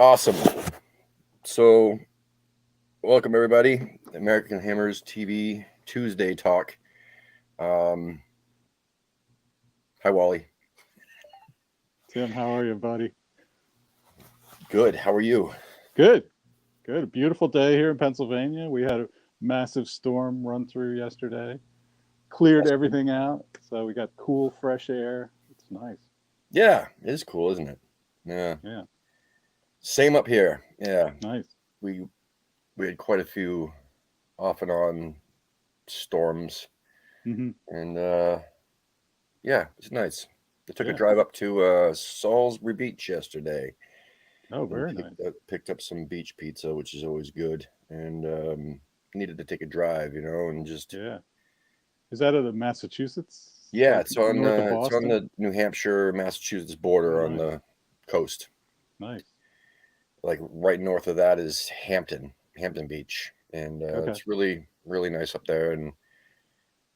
Awesome. So, welcome everybody. American Hammers TV Tuesday talk. Um, Hi, Wally. Tim, how are you, buddy? Good. How are you? Good, good. A beautiful day here in Pennsylvania. We had a massive storm run through yesterday, cleared That's good. everything out, so we got cool, fresh air. It's nice. Yeah, it is cool, isn't it? Yeah. Yeah, Same up here. Yeah, nice. we we had quite a few off and on storms, Hmm. and yeah, it's nice. I took a Yeah. drive up to Salisbury Beach yesterday Oh, and very nice. picked up some beach pizza, which is always good. And needed to take a drive, and just Yeah. Is that at the Massachusetts, yeah, like north of it's on Boston? the New Hampshire Massachusetts Oh, border on nice, the coast. nice. Like right north of that is Hampton Beach, and Okay. it's really nice up there. And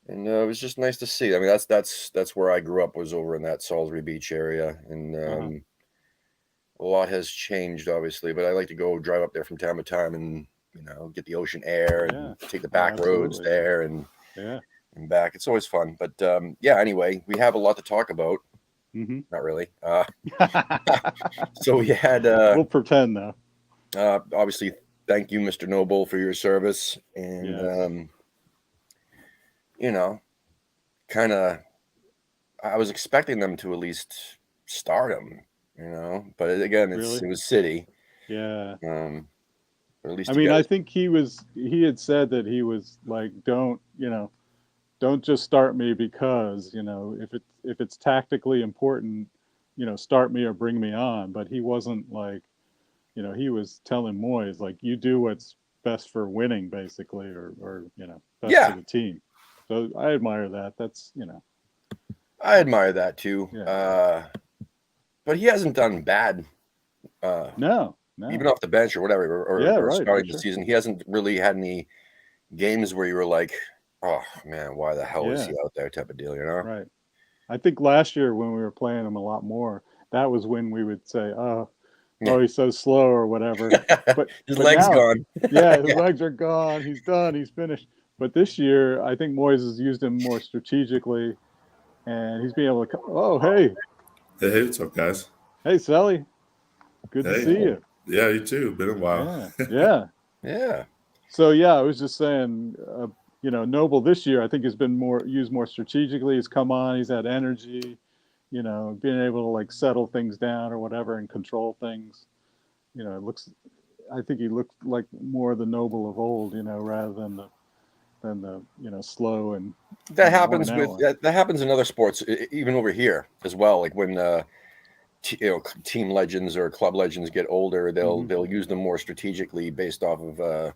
it was just nice to see. I mean, that's where I grew up, was over in that Salisbury Beach area, and Uh-huh. a lot has changed obviously. But I like to go drive up there from time to time and get the ocean air and Yeah. take the Oh, back roads absolutely. there and Yeah. back. It's always fun. But yeah, anyway, we have a lot to talk about. Hmm. Not really. So we had We'll pretend though. obviously, thank you, Mr. Noble, for your service, and Yes. you know, kind of, I was expecting them to at least start him, but again, Really? it was City, Yeah. um, or at least I to mean, get I us. think he had said that he was like, don't just start me because if it's tactically important, start me or bring me on. But he wasn't like, he was telling Moyes like, you do what's best for winning, basically, or best for Yeah, the team. So I admire that. That's I admire that too. yeah. But he hasn't done bad, uh, No, even no. off the bench or whatever, Yeah, or right, for starting the sure. season. He hasn't really had any games where you were like, oh man, why the hell is he Yeah, out there, type of deal, you know? right. I think last year when we were playing him a lot more, that was when we would say, Yeah. oh, he's so slow or whatever. But His but leg's now, gone. yeah, his Yeah. legs are gone. He's done. He's finished. But this year, I think Moyes has used him more strategically, and he's being able to. Oh, hey, Hey, what's up, guys? hey, Sally, good to Hey, see Oh, you. yeah, you too. Been a while. Yeah, yeah. yeah. So yeah, I was just saying, Noble this year, I think has been more used more strategically. He's come on. He's had energy. Being able to like settle things down or whatever and control things. It looks I think he looked like more the noble of old, rather than the slow That and worn happens out with one. that happens in other sports, even over here as well. Like when team legends or club legends get older, Hmm. they'll use them more strategically based off of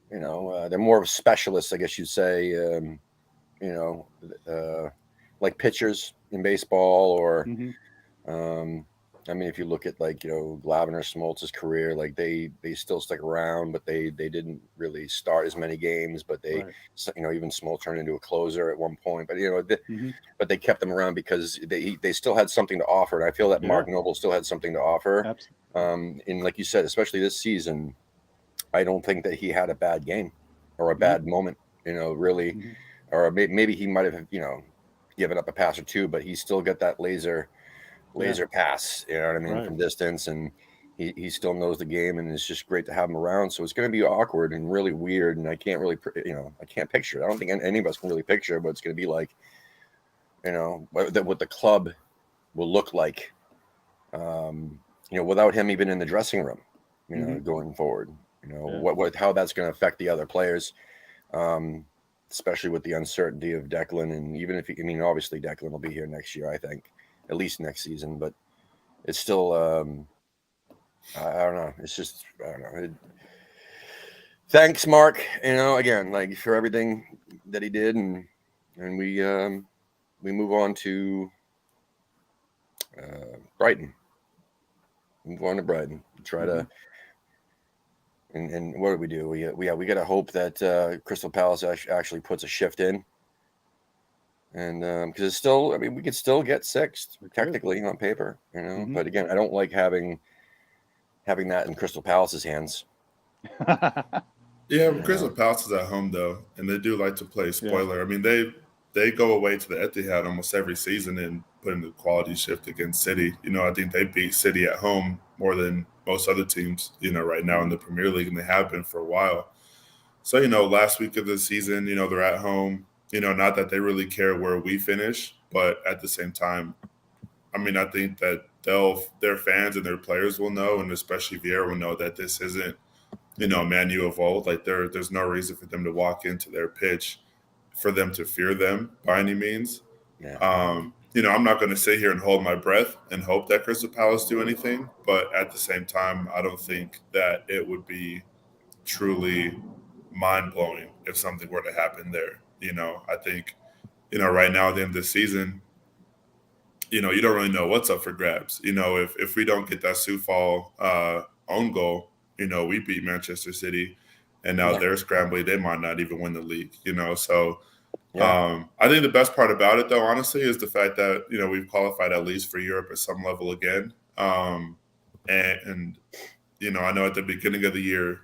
they're more of specialists, I guess you'd say. You know, uh, like pitchers in baseball, or Hmm. um, I mean, if you look at like Glavine or Smoltz's career, like they still stuck around, but they didn't really start as many games. But they, Right. even Smoltz turned into a closer at one point. But Hmm. but they kept them around because they still had something to offer, and I feel that Yeah. Mark Noble still had something to offer. Absolutely. And like you said, especially this season, I don't think that he had a bad game or a No. bad moment. Really, Hmm. or maybe he might have given up a pass or two, but he still got that Yeah. laser pass, you know what I mean, Right. from distance, and he still knows the game, and it's just great to have him around. So it's going to be awkward and really weird, and I can't really, I can't picture it. I don't think any of us can really picture what it's going to be like, what the club will look like, um, without him even in the dressing room, Hmm. going forward. Yeah. How that's going to affect the other players, um, especially with the uncertainty of Declan, and even if I mean, obviously Declan will be here next year, I think, at least next season, but it's still I don't know. It's just I don't know. Thanks, Mark. Again, like for everything that he did, and we move on to Brighton. Move on to Brighton. Try Hmm. to and what do we do? We got to hope that Crystal Palace actually puts a shift in, and because it's still, I mean, we could still get sixth We could. technically on paper, Hmm. But again, I don't like having having that in Crystal Palace's hands. Yeah, Crystal Palace is at home though, and they do like to play spoiler. I mean, they go away to the Etihad almost every season and put in the quality shift against City. I think they beat City at home more than most other teams, right now in the Premier League, and they have been for a while. So, last week of the season, they're at home. Not that they really care where we finish, but at the same time, I mean, I think that their fans and their players will know, and especially Vieira will know that this isn't, Man U of old. Like there's no reason for them to walk into their pitch for them to fear them by any means. Yeah. I'm not going to sit here and hold my breath and hope that Crystal Palace do anything, but at the same time, I don't think that it would be truly mind-blowing if something were to happen there. I think, right now at the end of the season, you don't really know what's up for grabs. If we don't get that Soufal own goal, we beat Manchester City, and now they're scrambling. They might not even win the league, So I think the best part about it, though, honestly, is the fact that, we've qualified at least for Europe at some level again. And I know at the beginning of the year,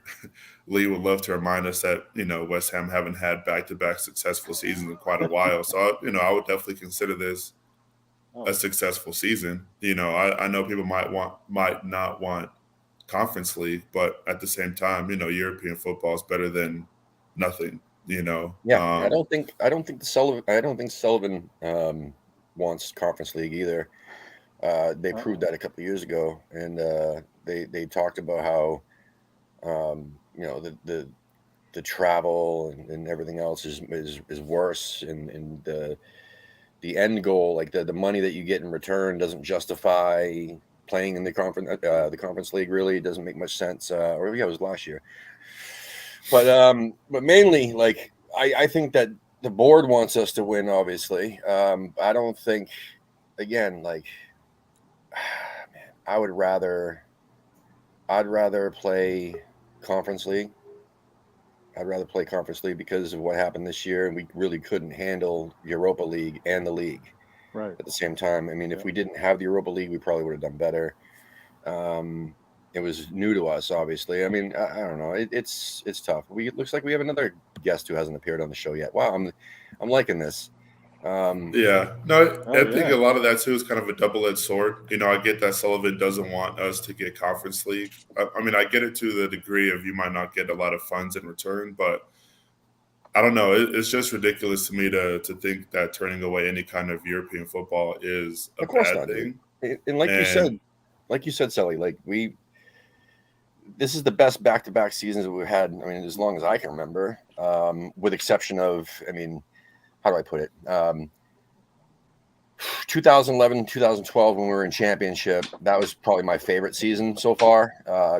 Lee would love to remind us that, West Ham haven't had back-to-back successful seasons in quite a while. So, I would definitely consider this a successful season. I know people might not want Conference League, but at the same time, European football is better than nothing. Yeah, I don't think Sullivan wants Conference League either. They proved that a couple of years ago, and they talked about how the travel and everything else is worse, and the end goal, like the money that you get in return, doesn't justify playing in the Conference League. Really, it doesn't make much sense. Or it was last year. But mainly, like I think that the board wants us to win. Obviously, I don't think. Again, like, man, I'd rather play Conference League. I'd rather play Conference League because of what happened this year, and we really couldn't handle Europa League and the league at the same time. I mean, if we didn't have the Europa League, we probably would have done better. It was new to us, obviously. I mean, I don't know. It's tough. It looks like we have another guest who hasn't appeared on the show yet. Wow, I'm liking this. I think a lot of that too is kind of a double-edged sword. I get that Sullivan doesn't want us to get Conference League. I mean, I get it to the degree of you might not get a lot of funds in return, but I don't know. It's just ridiculous to me to think that turning away any kind of European football is a bad thing. And like you said, Sully, like this is the best back-to-back seasons that we've had. I mean, as long as I can remember, with exception of, I mean, how do I put it? 2011, 2012, when we were in championship, that was probably my favorite season so far,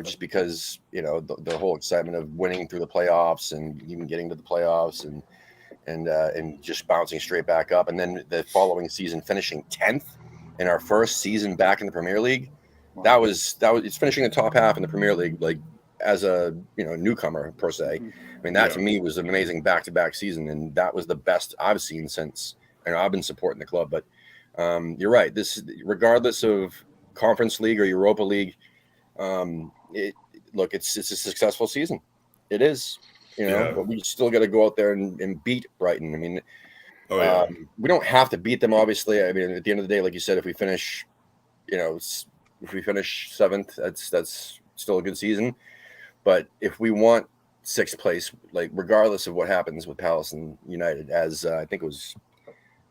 just because, the whole excitement of winning through the playoffs and even getting to the playoffs and just bouncing straight back up. And then the following season, finishing 10th in our first season back in the Premier League. Wow. It's finishing the top half in the Premier League, like as a, newcomer per se. I mean, that to me was an amazing back-to-back season, and that was the best I've seen since. I've been supporting the club, but you're right. This, regardless of Conference League or Europa League, it's a successful season. It is, but we still got to go out there and beat Brighton. I mean, we don't have to beat them, obviously. I mean, at the end of the day, like you said, if we finish, seventh, that's still a good season. But if we want sixth place, like regardless of what happens with Palace and United, as I think it was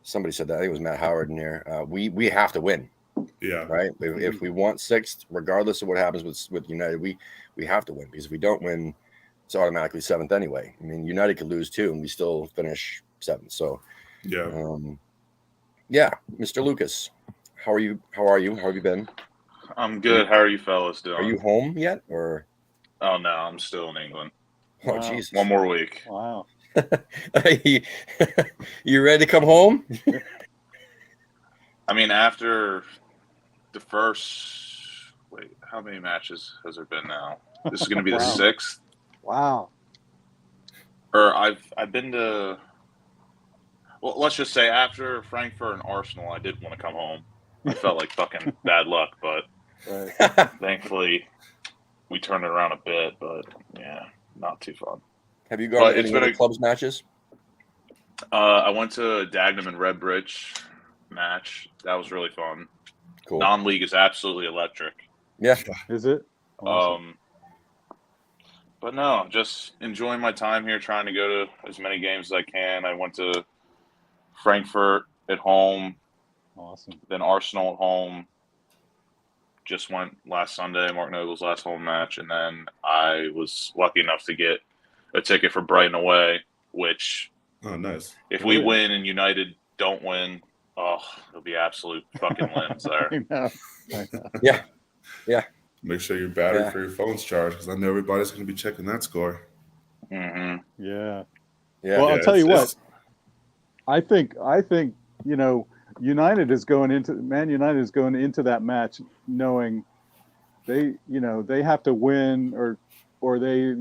somebody said that, I think it was Matt Howard in here, we have to win. Yeah. Right. If we want sixth, regardless of what happens with United, we have to win, because if we don't win, it's automatically seventh anyway. I mean, United could lose too, and we still finish seventh. So Mr. Lucas, how are you? How have you been? I'm good. How are you fellas doing? Are you home yet, or? Oh no, I'm still in England. Oh Jesus! One more week. Wow. You ready to come home? I mean, after the first, how many matches has there been now? This is going to be the sixth. Wow. Or I've been to. Well, let's just say after Frankfurt and Arsenal, I did want to come home. I felt like fucking bad luck, but thankfully we turned it around a bit, but yeah, not too fun. Have you gone But to it's any been other clubs matches? I went to Dagenham and Redbridge match. That was really fun. Cool. Non-league is absolutely electric. Yeah. Is it? Awesome. But no, just enjoying my time here, trying to go to as many games as I can. I went to Frankfurt at home, Awesome. then Arsenal at home. Just went last Sunday, Mark Noble's last home match, and then I was lucky enough to get a ticket for Brighton away, which nice. If we win and United don't win, it'll be absolute fucking limbs there. I know. Yeah. Make sure your battery for your phone's charged, because I know everybody's going to be checking that score. Mm-hmm. Yeah. Yeah. Well, I'll tell you what. I think Man United is going into that match knowing they have to win or they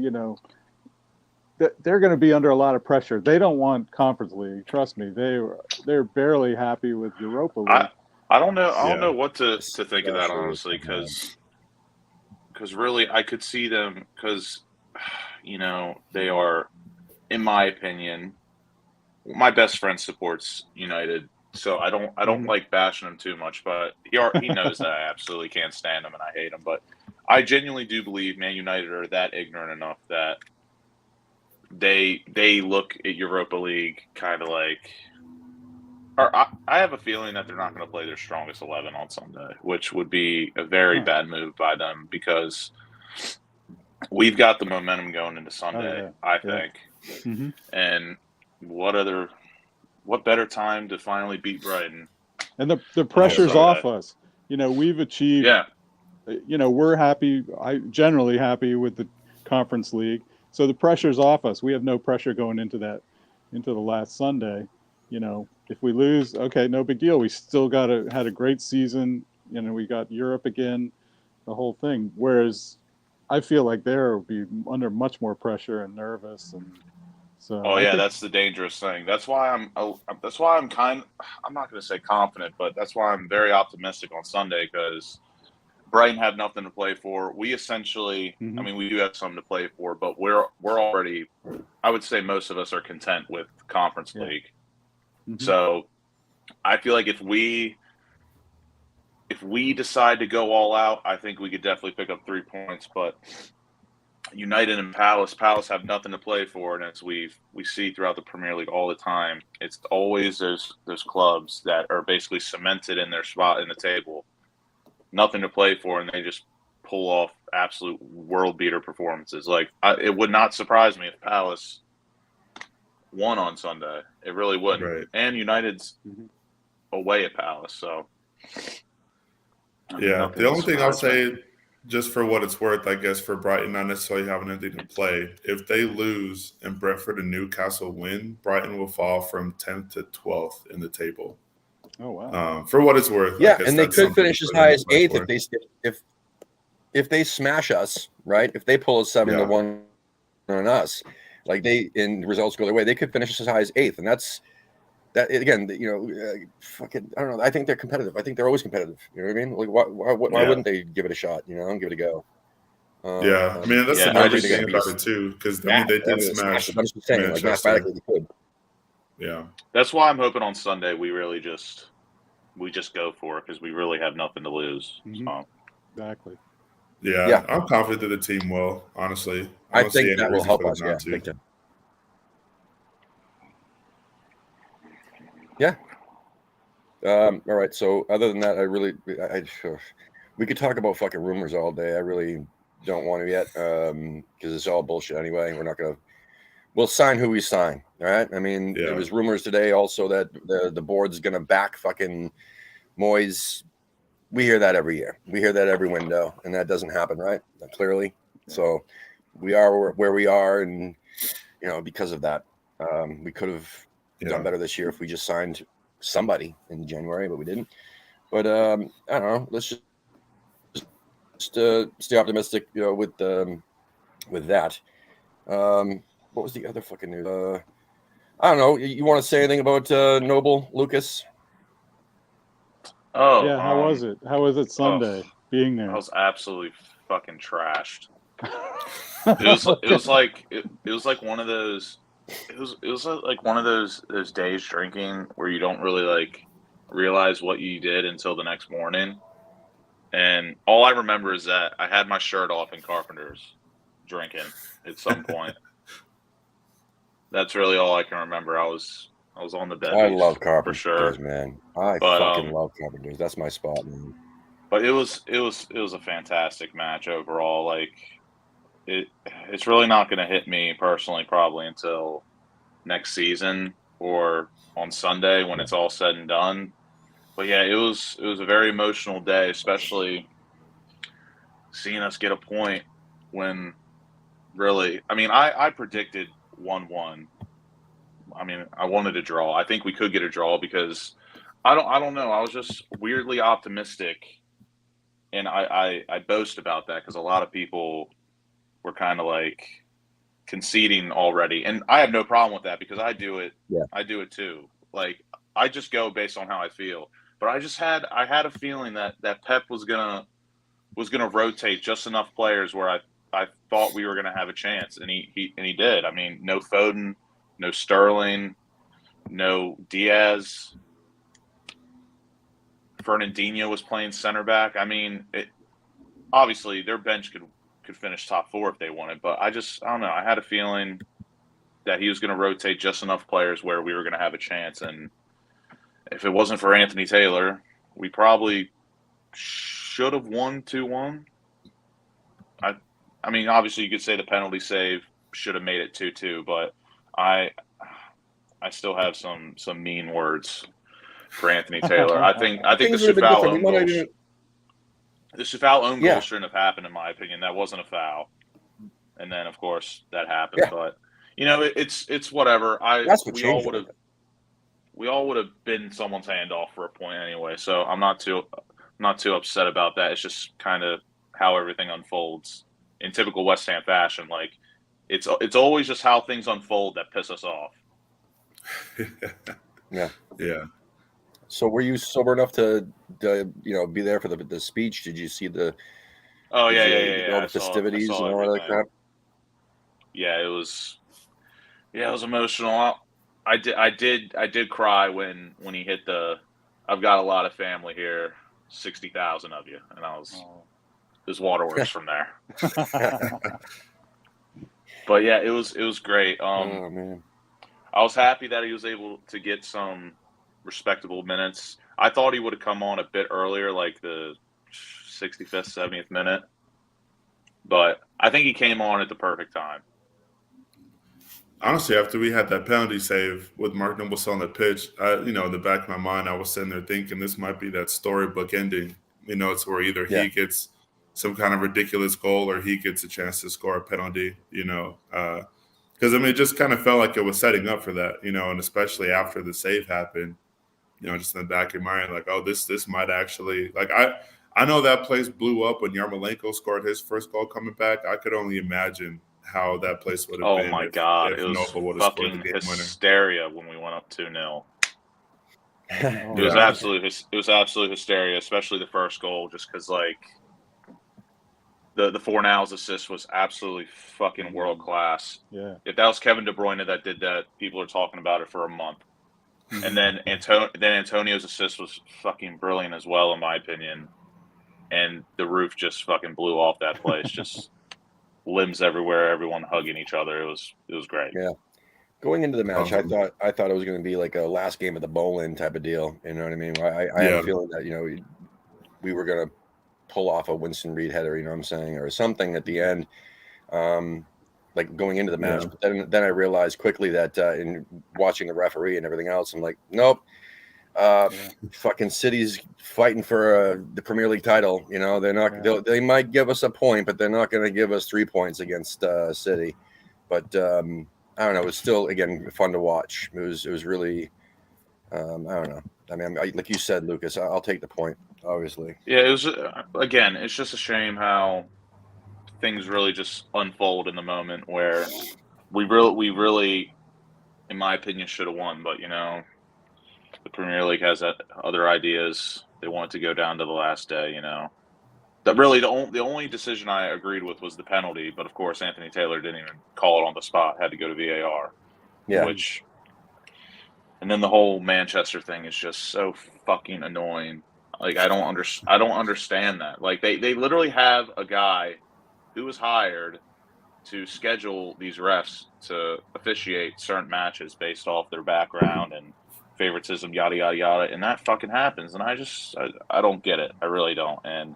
they're going to be under a lot of pressure. They don't want Conference League. Trust me, they're barely happy with Europa League. I don't know. I don't know what to think of that, Especially honestly, because really I could see them, because they are, in my opinion, my best friend supports United, so I don't like bashing him too much, but he knows that I absolutely can't stand him and I hate him. But I genuinely do believe Man United are that ignorant enough that they look at Europa League kind of like, or I have a feeling that they're not going to play their strongest 11 on Sunday, which would be a very bad move by them, because we've got the momentum going into Sunday, I think. Mm-hmm. And what better time to finally beat Brighton? And the pressure's off us. We've achieved. Yeah. We're happy. Generally happy with the Conference League. So the pressure's off us. We have no pressure going into the last Sunday. If we lose, okay, no big deal. We still had a great season. We got Europe again, the whole thing. Whereas I feel like they'll be under much more pressure and nervous, and so. That's the dangerous thing. That's why I'm I'm not going to say confident, but that's why I'm very optimistic on Sunday, because Brighton have nothing to play for. We essentially, I mean, we do have something to play for, but we're already, I would say most of us are content with Conference League. Mm-hmm. So I feel like if we decide to go all out, I think we could definitely pick up 3 points. But United and Palace have nothing to play for, and as we see throughout the Premier League all the time, it's always those clubs that are basically cemented in their spot in the table, nothing to play for, and they just pull off absolute world beater performances. Like, it would not surprise me if Palace won on Sunday. It really wouldn't. Right. And United's away at Palace, so yeah. The only thing I'll say, just for what it's worth, I guess, for Brighton not necessarily having anything to play, if they lose and Brentford and Newcastle win, Brighton will fall from 10th to 12th in the table. Oh wow! For what it's worth, yeah, and they could finish as high as 8th if they smash us, right? If they pull a 7-1 on us, like in results go their way, they could finish as high as 8th, and that's that again. Fucking, I don't know. I think they're competitive. I think they're always competitive. You know what I mean? Like, why wouldn't they give it a shot? And give it a go. I mean, that's the nervous thing about it too, because they did smash. I'm just saying, like, mathematically, they could. Yeah, that's why I'm hoping on Sunday we just go for it, because we really have nothing to lose. Mm-hmm. So. Exactly. Yeah, I'm confident that the team will. Honestly, I think that will help us. Yeah. All right. So other than that, we could talk about fucking rumors all day. I really don't want to yet, because it's all bullshit anyway. We'll sign who we sign. All right. I mean, there was rumors today also that the board's going to back fucking Moyes. We hear that every year. We hear that every window, and that doesn't happen, right? Clearly. So we are where we are, and because of that, we could have done better this year if we just signed somebody in January, but we didn't. But I don't know. Let's just stay optimistic, with that. What was the other fucking news? I don't know. You want to say anything about Noble, Lucas? Oh yeah. How was it? How was it Sunday being there? I was absolutely fucking trashed. It was like one of those. It was like one of those days drinking where you don't really like realize what you did until the next morning. And all I remember is that I had my shirt off in Carpenter's drinking at some point. That's really all I can remember. I was on the I bevies love for Carpenters, sure. man. I But fucking love Carpenters. That's my spot, man. But it was a fantastic match overall. Like it's really not going to hit me personally probably until next season or on Sunday when it's all said and done. But yeah, it was a very emotional day, especially seeing us get a point when really. I mean, I predicted 1-1. I mean, I wanted a draw. I think we could get a draw because I don't know. I was just weirdly optimistic, and I boast about that because a lot of people were kind of like conceding already, and I have no problem with that because I do it. Yeah. I do it too. Like I just go based on how I feel. But I had a feeling that Pep was gonna rotate just enough players where I thought we were gonna have a chance, and he did. I mean, no Foden, no Sterling, no Diaz. Fernandinho was playing center back. I mean, obviously their bench could finish top 4 if they wanted, but I don't know. I had a feeling that he was going to rotate just enough players where we were going to have a chance, and if it wasn't for Anthony Taylor, we probably should have won 2-1. I mean, obviously you could say the penalty save should have made it 2-2, but I still have some mean words for Anthony Taylor. I think the Sufal own goal. The Sufal own goal shouldn't have happened, in my opinion. That wasn't a foul, and then of course that happened. Yeah. But you know, it's whatever. We all would have been someone's hand off for a point anyway. So I'm not too upset about that. It's just kind of how everything unfolds in typical West Ham fashion. Like it's always just how things unfold that piss us off. Yeah. Yeah. So were you sober enough to be there for the speech? Did you see the? Oh yeah. All the festivities and all that like that. Yeah, it was emotional. I did cry when he hit the. I've got a lot of family here, 60,000 of you, and I was. There's waterworks from there. But yeah, it was great. Oh man. I was happy that he was able to get some respectable minutes. I thought he would have come on a bit earlier, like the 65th, 70th minute. But I think he came on at the perfect time. Honestly, after we had that penalty save with Mark Noble on the pitch, in the back of my mind, I was sitting there thinking this might be that storybook ending. It's where either he gets some kind of ridiculous goal or he gets a chance to score a penalty, because, it just kind of felt like it was setting up for that, and especially after the save happened, just in the back of my mind, like, oh, this might actually, like, I know that place blew up when Yarmolenko scored his first goal coming back. I could only imagine how that place would have been. Oh, my God. If it was fucking hysteria when we went up 2-0. It was absolute hysteria, especially the first goal, just because, like, the Fornals assist was absolutely fucking world class. Yeah. If that was Kevin De Bruyne that did that, people are talking about it for a month. And then Antonio's assist was fucking brilliant as well, in my opinion. And the roof just fucking blew off that place. Just limbs everywhere, everyone hugging each other. It was great. Yeah. Going into the match, I thought it was going to be like a last game of the Bolin type of deal. You know what I mean? I had a feeling that we were going to pull off a Winston Reed header, you know what I'm saying, or something at the end, like going into the match. But then I realized quickly that in watching the referee and everything else, I'm like, nope, fucking City's fighting for the Premier League title. They're not. They might give us a point, but they're not going to give us 3 points against City. But I don't know. It was still again fun to watch. It was really. I don't know. I mean, like you said, Lucas, I'll take the point. Obviously. Yeah, it was again. It's just a shame how things really just unfold in the moment where we really, in my opinion, should have won. But the Premier League has other ideas. They want it to go down to the last day. really the only decision I agreed with was the penalty, but of course Anthony Taylor didn't even call it on the spot; had to go to VAR. Yeah. And then the whole Manchester thing is just so fucking annoying. Like I don't understand that. Like they literally have a guy who was hired to schedule these refs to officiate certain matches based off their background and favoritism, yada yada yada, and that fucking happens. And I don't get it. I really don't. And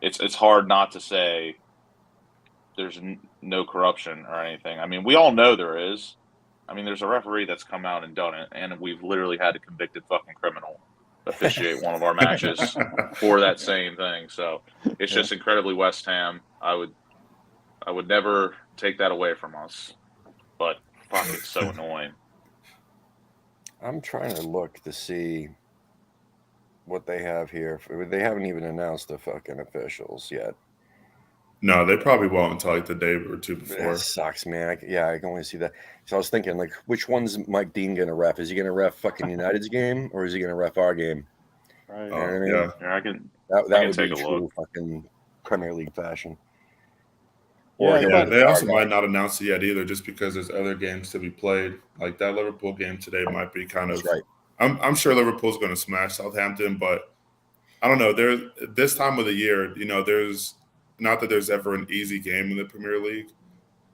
it's hard not to say there's no corruption or anything. I mean, we all know there is. I mean, there's a referee that's come out and done it, and we've literally had a convicted fucking criminal officiate one of our matches for that same thing. So it's just incredibly West Ham. I would never take that away from us, but fuck, it's so annoying. I'm trying to look to see what they have here. They haven't even announced the fucking officials yet. No, they probably won't until like the day or two before. It sucks, man. I can only see that. So I was thinking, like, which one's Mike Dean going to ref? Is he going to ref fucking United's game, or is he going to ref our game? Right. You know what I mean? Yeah. I can That would take be a true look. fucking Premier League fashion. Yeah, he'll Yeah, be they our also guy. might not announce it yet either, just because there's other games to be played. Like that Liverpool game today might be kind of. That's right. I'm sure Liverpool's going to smash Southampton, but I don't know. This time of the year, you know, there's not that there's ever an easy game in the Premier League,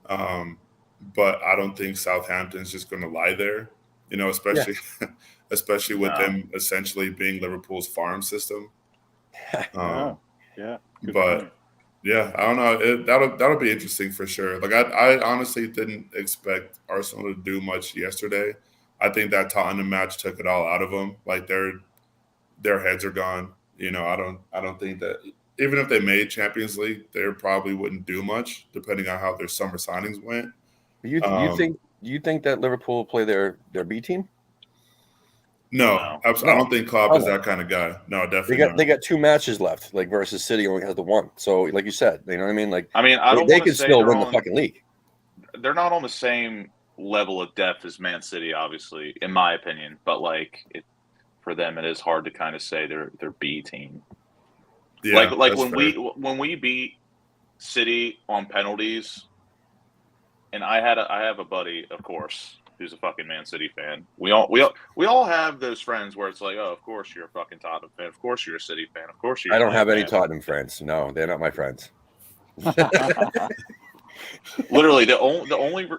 but I don't think Southampton's just going to lie there. You know, especially with No. them essentially being Liverpool's farm system. Yeah. Good But point. yeah, I don't know. That'll be interesting for sure. Like I honestly didn't expect Arsenal to do much yesterday. I think that Tottenham match took it all out of them. Like their heads are gone. You know, I don't think that even if they made Champions League, they probably wouldn't do much depending on how their summer signings went. You think that Liverpool will play their B team? No, No. I don't think Klopp Oh, is no. that kind of guy. No, definitely not. They got 2 matches left, like versus City only has the 1. So, like you said, you know what I mean? Like I mean, I don't they want to can say still they're win the on. fucking league. They're not on the same level of depth as Man City, obviously, in my opinion. But like, for them, it is hard to kind of say they're B team. Yeah, like that's when we beat City on penalties, and I have a buddy, of course, who's a fucking Man City fan. We all have those friends where it's like, oh, of course you're a fucking Tottenham fan, of course you're a City fan, of course you're. I don't have any fan. Tottenham friends. No, they're not my friends. Literally, the only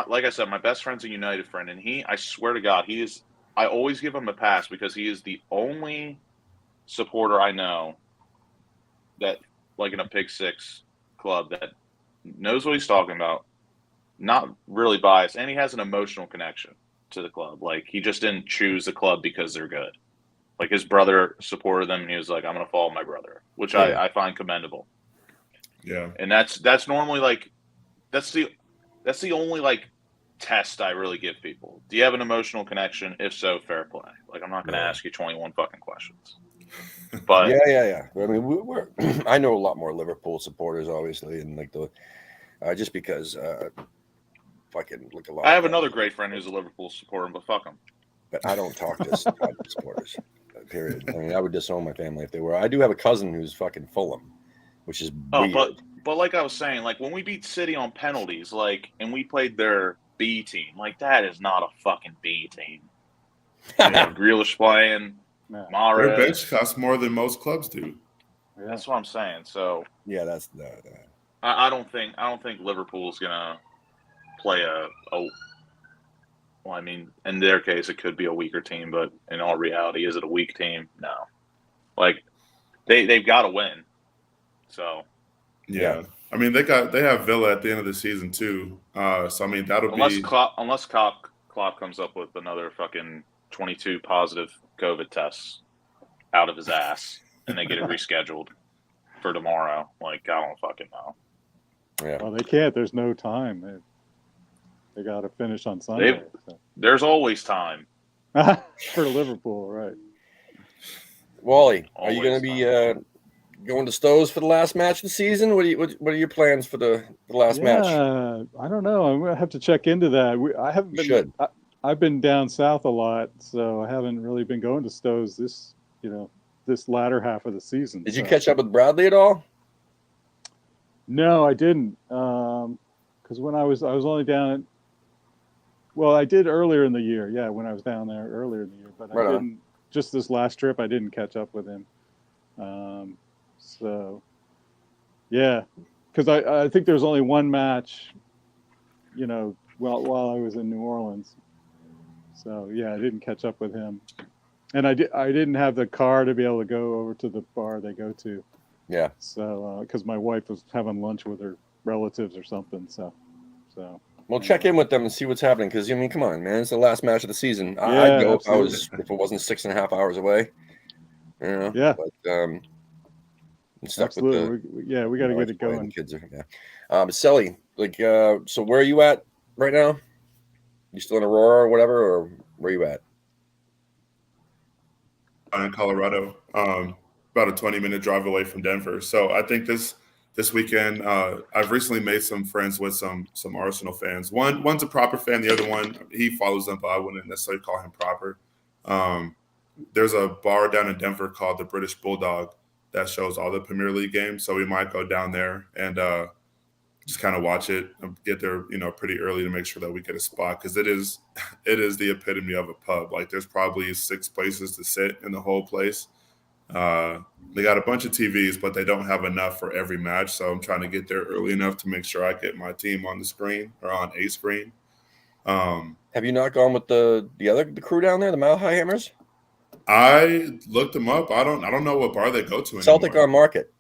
like I said, my best friend's a United friend, and I swear to God, he is. I always give him a pass because he is the only supporter I know that, like in a Pig Six club, that knows what he's talking about, not really biased, and he has an emotional connection to the club. Like he just didn't choose the club because they're good. Like his brother supported them, and he was like, "I'm going to follow my brother," which I find commendable. Yeah. And that's normally like that's the only like test I really give people. Do you have an emotional connection? If so, fair play. Like I'm not going to ask you 21 fucking questions. But yeah. I mean, we're I know a lot more Liverpool supporters, obviously, and like the just because fucking look a lot. I have another great friend who's a Liverpool supporter, but fuck him. But I don't talk to Tottenham supporters. Period. I mean, I would disown my family if they were. I do have a cousin who's fucking Fulham, which is weird. But like I was saying, like when we beat City on penalties, like and we played their B team, like that is not a fucking B team. You know, Grealish playing, Yeah. Their Mahrez. bench costs more than most clubs do. Yeah. That's what I'm saying. So Yeah, that's I don't think Liverpool's gonna play a. Well, I mean, in their case, it could be a weaker team, but in all reality, is it a weak team? No. Like they've got to win. So Yeah. I mean, they have Villa at the end of the season too. So I mean, that'll be unless Klopp comes up with another fucking 22 positive COVID tests out of his ass and they get it rescheduled for tomorrow. Like I don't fucking know. yeah. Well, they can't. There's no time. They got to finish on Sunday. There's always time. For Liverpool, right? Wally, are you going to be Always going to Stowe's for the last match of the season? What are your plans for the last match? I don't know. I'm gonna have to check into that. I haven't You been. should. I've been down south a lot, so I haven't really been going to Stowe's this this latter half of the season. Did you catch up with Bradley at all? No, I didn't. Because when I was only down at, well, I did earlier in the year. Yeah, when I was down there earlier in the year, but Right I on. didn't. Just this last trip, I didn't catch up with him. So, yeah, because I think there was only one match, you know, while I was in New Orleans. So yeah, I didn't catch up with him, and I didn't have the car to be able to go over to the bar they go to. Yeah. So because my wife was having lunch with her relatives or something. So. Well, check in with them and see what's happening. Because I mean, come on, man, it's the last match of the season. Yeah, I'd go absolutely. if it wasn't 6.5 hours away. You know. Yeah. But I'm stuck Absolutely. with we got to the get it boy and going. the kids are Sully, like, so where are you at right now? You still in Aurora or whatever, or where are you at? I'm in Colorado, about a 20-minute drive away from Denver. So I think this weekend, I've recently made some friends with some Arsenal fans. One's a proper fan, the other one, he follows them, but I wouldn't necessarily call him proper. There's a bar down in Denver called the British Bulldog that shows all the Premier League games. So we might go down there and just kind of watch it, get there, pretty early to make sure that we get a spot, because it is the epitome of a pub. Like, there's probably 6 places to sit in the whole place. They got a bunch of TVs, but they don't have enough for every match. So I'm trying to get there early enough to make sure I get my team on the screen or on a screen. Have you not gone with the crew down there, the Mile High Hammers? I looked them up. I don't know what bar they go to anymore. Celtic on Market.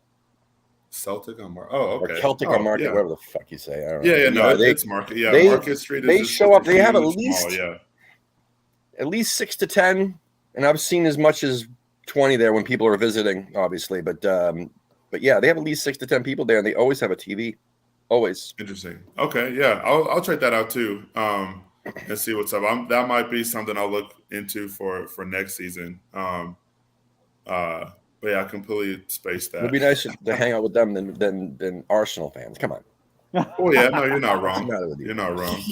Celtic on Market. Oh, okay. Or Celtic on Market, yeah. whatever the fuck you say. I don't know. Yeah, no, it's Market. Yeah, Market Street is they just show up. They have at least 6 to 10, and I've seen as much as 20 there when people are visiting, obviously. But yeah, they have at least 6 to 10 people there, and they always have a TV. Always. Interesting. Okay, yeah, I'll check that out too, and see what's up. That might be something I'll look into for next season. But yeah, I completely spaced that. It'd be nice to hang out with them than Arsenal fans. Come on. Oh yeah, no, you're not wrong. You're not wrong.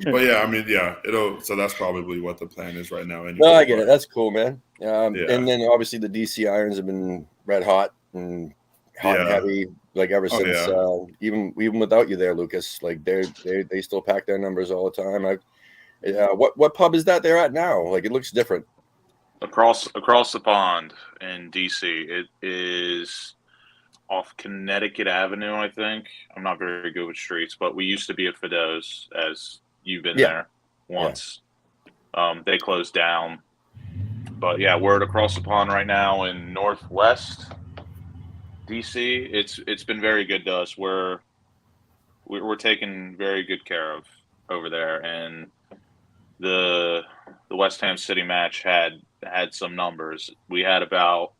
But yeah, I mean, yeah, so that's probably what the plan is right now. Anyway. No, I get it. That's cool, man. Yeah. And then obviously the DC Irons have been red hot and and heavy, like ever since. Even without you there, Lucas, like they still pack their numbers all the time. What pub is that they're at now? Like, it looks different. Across the pond in DC, it is off Connecticut Avenue, I think. I'm not very good with streets, but we used to be at Fido's, as you've been there once. Yeah. They closed down, but yeah, we're at across the pond right now in Northwest DC. It's been very good to us. We're taken very good care of over there, and the West Ham City match had some numbers. We had about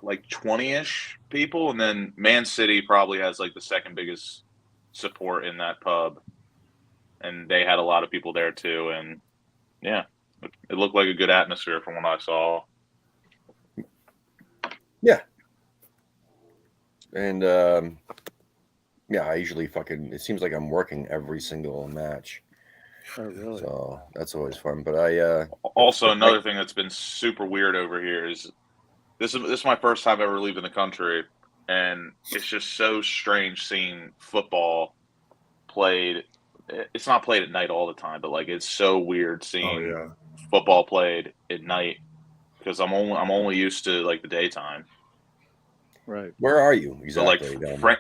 like 20-ish people, and then Man City probably has like the second biggest support in that pub, and they had a lot of people there too. And yeah, it looked like a good atmosphere from what I saw. Yeah. And yeah, I usually it seems like I'm working every single match. Oh, really? So that's always fun. But also another thing that's been super weird over here is this is my first time ever leaving the country, and it's just so strange seeing football played. It's not played at night all the time, but like, it's so weird seeing football played at night, because I'm only used to like the daytime. Right. Where are you exactly? So like,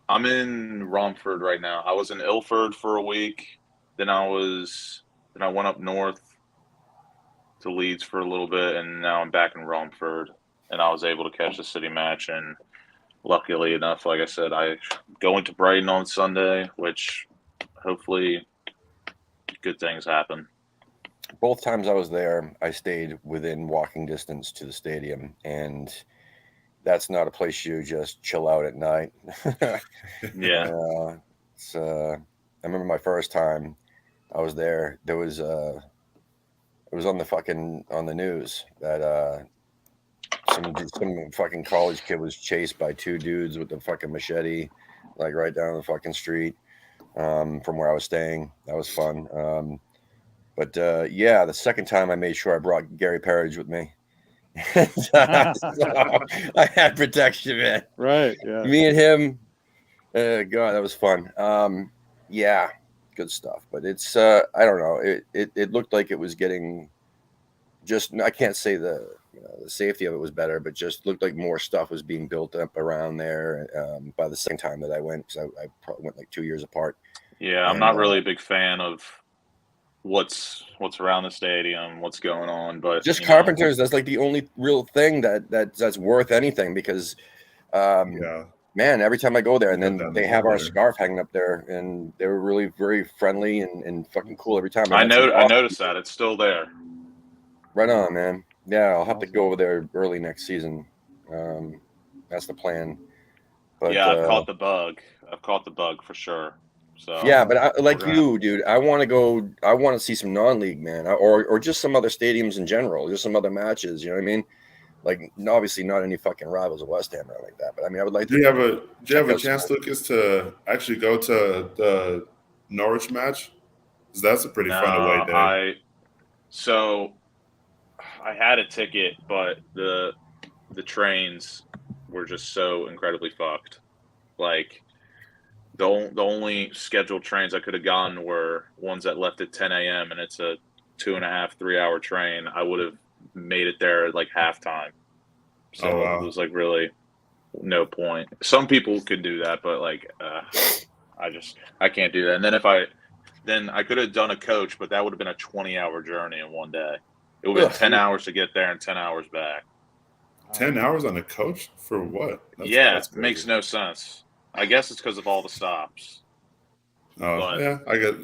I'm in Romford right now. I was in Ilford for a week. Then I went up north to Leeds for a little bit, and now I'm back in Romford, and I was able to catch the City match. And luckily enough, like I said, I go into Brighton on Sunday, which hopefully good things happen. Both times I was there, I stayed within walking distance to the stadium, and that's not a place you just chill out at night. Yeah. I remember my first time I was there. There was it was on the news that some fucking college kid was chased by 2 dudes with a fucking machete, like right down the fucking street from where I was staying. That was fun. But yeah, the second time I made sure I brought Gary Parrish with me. So I had protection, man. Right. Yeah. Me and him. God, that was fun. Yeah, good stuff. But it's I don't know. It looked like it was getting just. I can't say the safety of it was better, but just looked like more stuff was being built up around there. By the second time that I went, because I probably went like 2 years apart. Yeah, I'm not really a big fan of what's around the stadium, what's going on, but just carpenters. That's like the only real thing that's worth anything, because man, every time I go there, and then they have our scarf hanging up there, and they were really very friendly and fucking cool every time. I noticed that it's still there. Right on, man. Yeah, I'll have to go over there early next season. That's the plan. But yeah, I've caught the bug. I've caught the bug for sure. So yeah, but like you, dude, I want to go. I want to see some non-league, man, or just some other stadiums in general, just some other matches. You know what I mean? Like, obviously not any fucking rivals of West Ham or like that. But I mean, I would like to. Do you have a chance, Lucas, to actually go to the Norwich match? Because that's a pretty fun away day. So I had a ticket, but the trains were just so incredibly fucked. Like, the only scheduled trains I could have gotten were ones that left at 10 a.m. and it's a 2.5, 3 hour train. I would have made it there at like halftime. So it was like really no point. Some people could do that, but like I can't do that. And then I could have done a coach, but that would have been a 20-hour journey in one day. It would have been 10 hours to get there and 10 hours back. 10 hours on a coach for what? It makes no sense. I guess it's because of all the stops. Oh, yeah, I guess.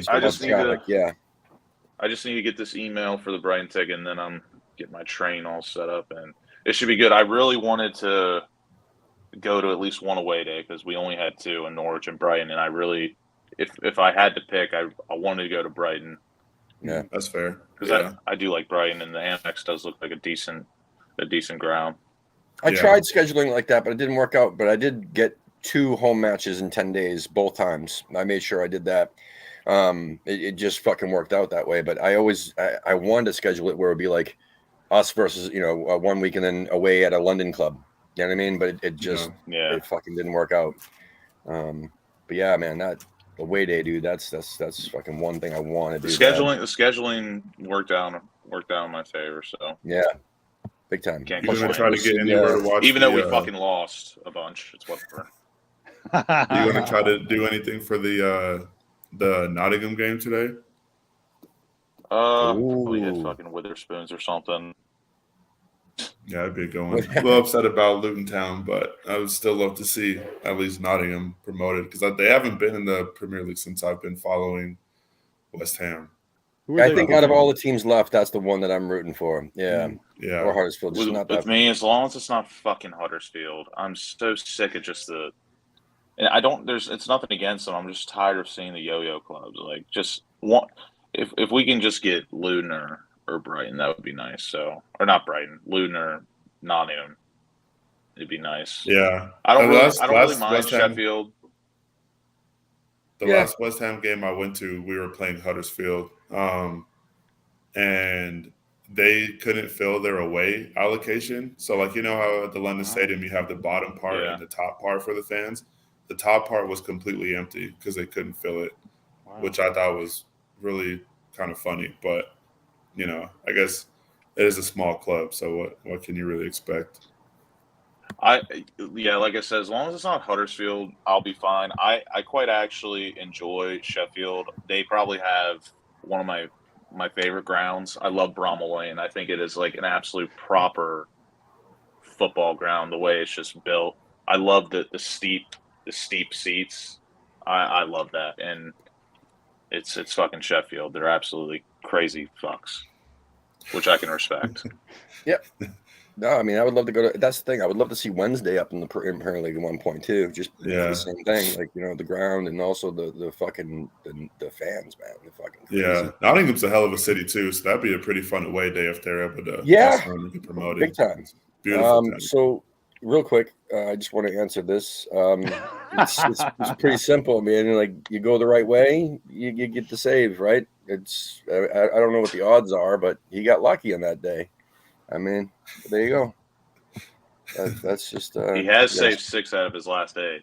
I just need to get this email for the Brighton ticket, and then I'm getting my train all set up, and it should be good. I really wanted to go to at least one away day because we only had 2 in Norwich and Brighton, and I really, if I had to pick, I wanted to go to Brighton. Yeah, that's fair. Because I do like Brighton, and the Amex does look like a decent ground. I tried scheduling like that, but it didn't work out. But I did get 2 home matches in 10 days, both times. I made sure I did that. It just fucking worked out that way. But I wanted to schedule it where it would be like us versus, 1 week and then away at a London club. You know what I mean? But it just it fucking didn't work out. But yeah, man, that away day, dude, that's fucking one thing I want to do. The scheduling worked out in my favor. So yeah. Big time. You're gonna try to get anywhere to watch, even though we fucking lost a bunch. It's whatever. You gonna try to do anything for the Nottingham game today? Probably hit fucking Witherspoons or something. Yeah, I'd be going. A little upset about Luton Town, but I would still love to see at least Nottingham promoted because they haven't been in the Premier League since I've been following West Ham. I think out of all the teams left, that's the one that I'm rooting for. Yeah. Yeah. Or Huddersfield. With me, as long as it's not fucking Huddersfield, I'm so sick of just the. And I don't. It's nothing against them. I'm just tired of seeing the yo-yo clubs. Like, just want if we can just get Luton or Brighton, that would be nice. So, or not Brighton, Luton or Nottingham, it'd be nice. Yeah. I don't really mind Sheffield. Last West Ham game I went to, we were playing Huddersfield, and they couldn't fill their away allocation. So, like, you know how at the London Stadium you have the bottom part and the top part for the fans? The top part was completely empty because they couldn't fill it, which I thought was really kind of funny. But, I guess it is a small club, so what can you really expect? Like I said, as long as it's not Huddersfield, I'll be fine. I quite actually enjoy Sheffield. They probably have one of my favorite grounds. I love Bramall Lane. I think it is like an absolute proper football ground, the way it's just built. I love the steep seats. I love that. And it's fucking Sheffield. They're absolutely crazy fucks, which I can respect. Yep. No, I mean, I would love to go to. That's the thing. I would love to see Wednesday up in the Premier League at one point too. Just the same thing, like the ground and also the fucking the fans, man. The fucking crazy. Yeah. Nottingham's a hell of a city too, so that'd be a pretty fun away day if they're able to. Yeah, get promoted. Big time. Beautiful. So real quick, I just want to answer this. It's pretty simple, man. Like, you go the right way, you get the save, right? It's I don't know what the odds are, but he got lucky on that day. I mean, there you go. That's just He has yeah. saved 6 out of his last 8.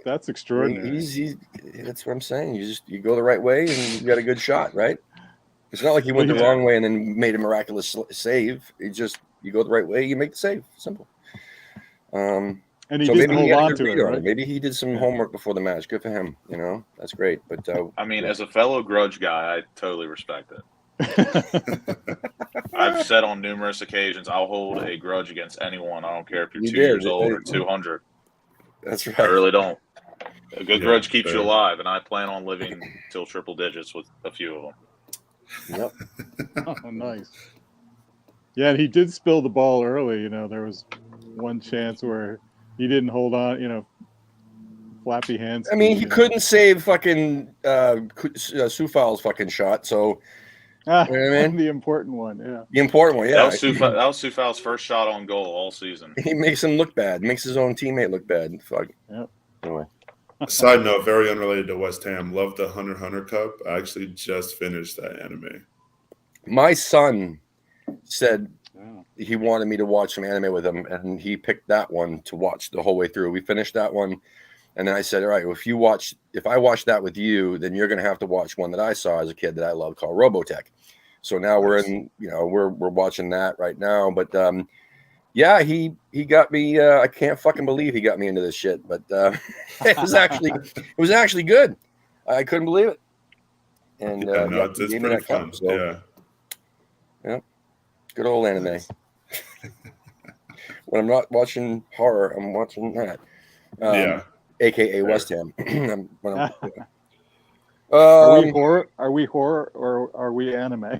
That's extraordinary. He's that's what I'm saying. You go the right way and you got a good shot, right? It's not like you went the wrong way and then made a miraculous save. You go the right way, you make the save. Simple. And he so didn't maybe he hold had a on good to read it, on right? it. Maybe he did some homework before the match. Good for him. That's great. But I mean, as a fellow grudge guy, I totally respect it. I've said on numerous occasions, I'll hold a grudge against anyone. I don't care if you're 2 years old or 200. That's right. I really don't. A good grudge keeps you alive, and I plan on living till triple digits with a few of them. Yep. Oh, nice. Yeah, and he did spill the ball early. There was one chance where he didn't hold on. Flappy hands. I mean, he couldn't save fucking Sufal's fucking shot. So, you know what I mean? The important one, yeah. The important one, yeah. That was Sufal's first shot on goal all season. He makes him look bad. Makes his own teammate look bad. Fuck. Yep. Anyway. Side note, very unrelated to West Ham. Love the Hunter Hunter Cup. I actually just finished that anime. My son said he wanted me to watch some anime with him, and he picked that one to watch the whole way through. We finished that one, and then I said, all right, well, if I watch that with you, then you're going to have to watch one that I saw as a kid that I love called Robotech. So now we're watching that right now. But yeah, he got me. I can't fucking believe he got me into this shit. But it was actually good. I couldn't believe it. And it's pretty fun. Yeah, good old anime. When I'm not watching horror, I'm watching that. AKA West Ham. Are we horror or are we anime?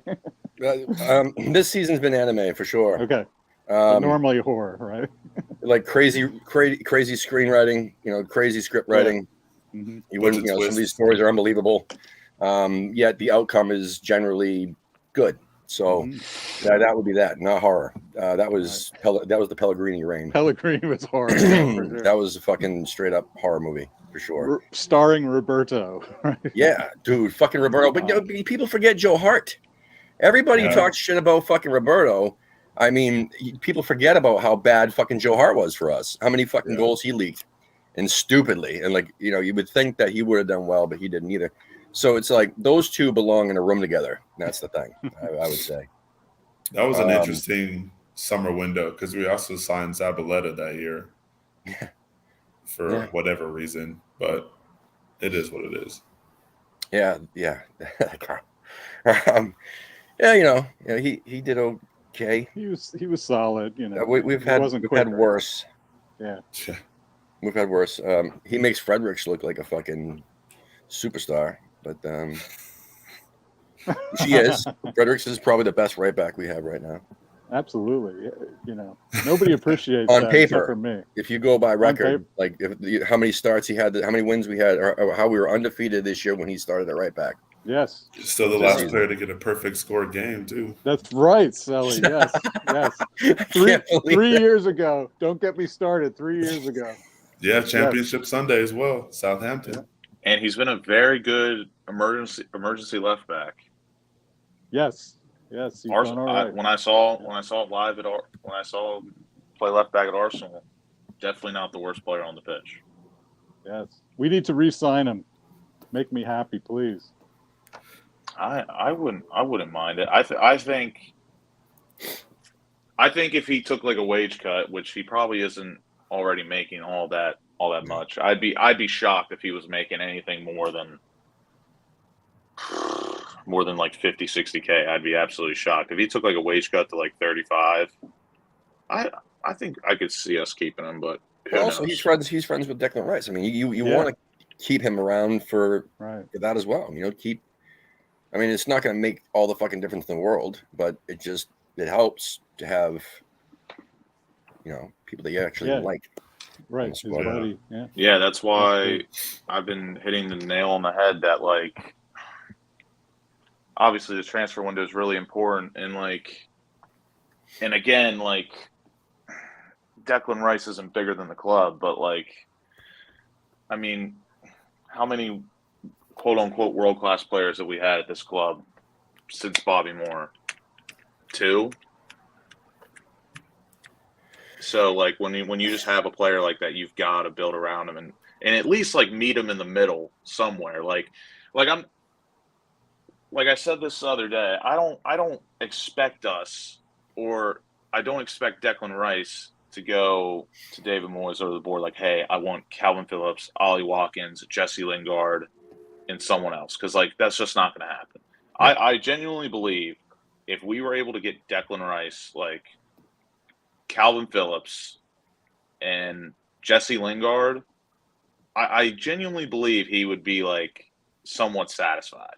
This season's been anime for sure. Okay. Normally horror, right? Like crazy screenwriting, crazy script writing. Yeah. Mm-hmm. You wouldn't, some of these stories are unbelievable. Yet the outcome is generally good. So that would be that, not horror. That was the Pellegrini reign. Pellegrini was horror. Sure. That was a fucking straight up horror movie for sure. Starring Roberto. Right? Yeah, dude, fucking Roberto. But people forget Joe Hart. Everybody talks shit about fucking Roberto. I mean, people forget about how bad fucking Joe Hart was for us. How many fucking goals he leaked, and stupidly. And you would think that he would have done well, but he didn't either. So it's like those two belong in a room together. That's the thing, I would say. That was an interesting summer window because we also signed Zabaleta that year for whatever reason, but it is what it is. Yeah. He did okay. He was solid. We've had worse. Yeah. We've had worse. He makes Fredericks look like a fucking superstar. But she is. Fredericks is probably the best right back we have right now. Absolutely. Nobody appreciates on that paper. except for me. If you go by record, like how many starts he had, how many wins we had, or how we were undefeated this year when he started at right back. Yes. Still the last player to get a perfect score game too. That's right, Sally. Yes. 3 years ago. Don't get me started. 3 years ago. Yeah, Championship Sunday as well. Southampton. Yeah. And he's been a very good emergency left back. Yes. He's done all right. When I saw it live when I saw him play left back at Arsenal, definitely not the worst player on the pitch. Yes, we need to re-sign him. Make me happy, please. I wouldn't mind it. I think if he took like a wage cut, which he probably isn't already making all that much, I'd be shocked if he was making anything more than like 50, 60K. I'd be absolutely shocked if he took like a wage cut to like 35. I think I could see us keeping him, but also he's friends with Declan Rice. I mean, you want to keep him around for that as well. I mean, it's not going to make all the fucking difference in the world, but it helps to have people that you actually like. Right. Yeah, that's why I've been hitting the nail on the head that like obviously the transfer window is really important, and again, like Declan Rice isn't bigger than the club, but like, I mean, how many quote unquote world class players have we had at this club since Bobby Moore? 2. So like when you just have a player like that, you've got to build around him and at least like meet him in the middle somewhere. Like I'm like I said this the other day, I don't expect us, or I don't expect Declan Rice to go to David Moyes or the board like, hey, I want Calvin Phillips, Ollie Watkins, Jesse Lingard, and someone else, because like that's just not going to happen. Yeah. I genuinely believe if we were able to get Declan Rice, like Calvin Phillips, and Jesse Lingard, I genuinely believe he would be like somewhat satisfied.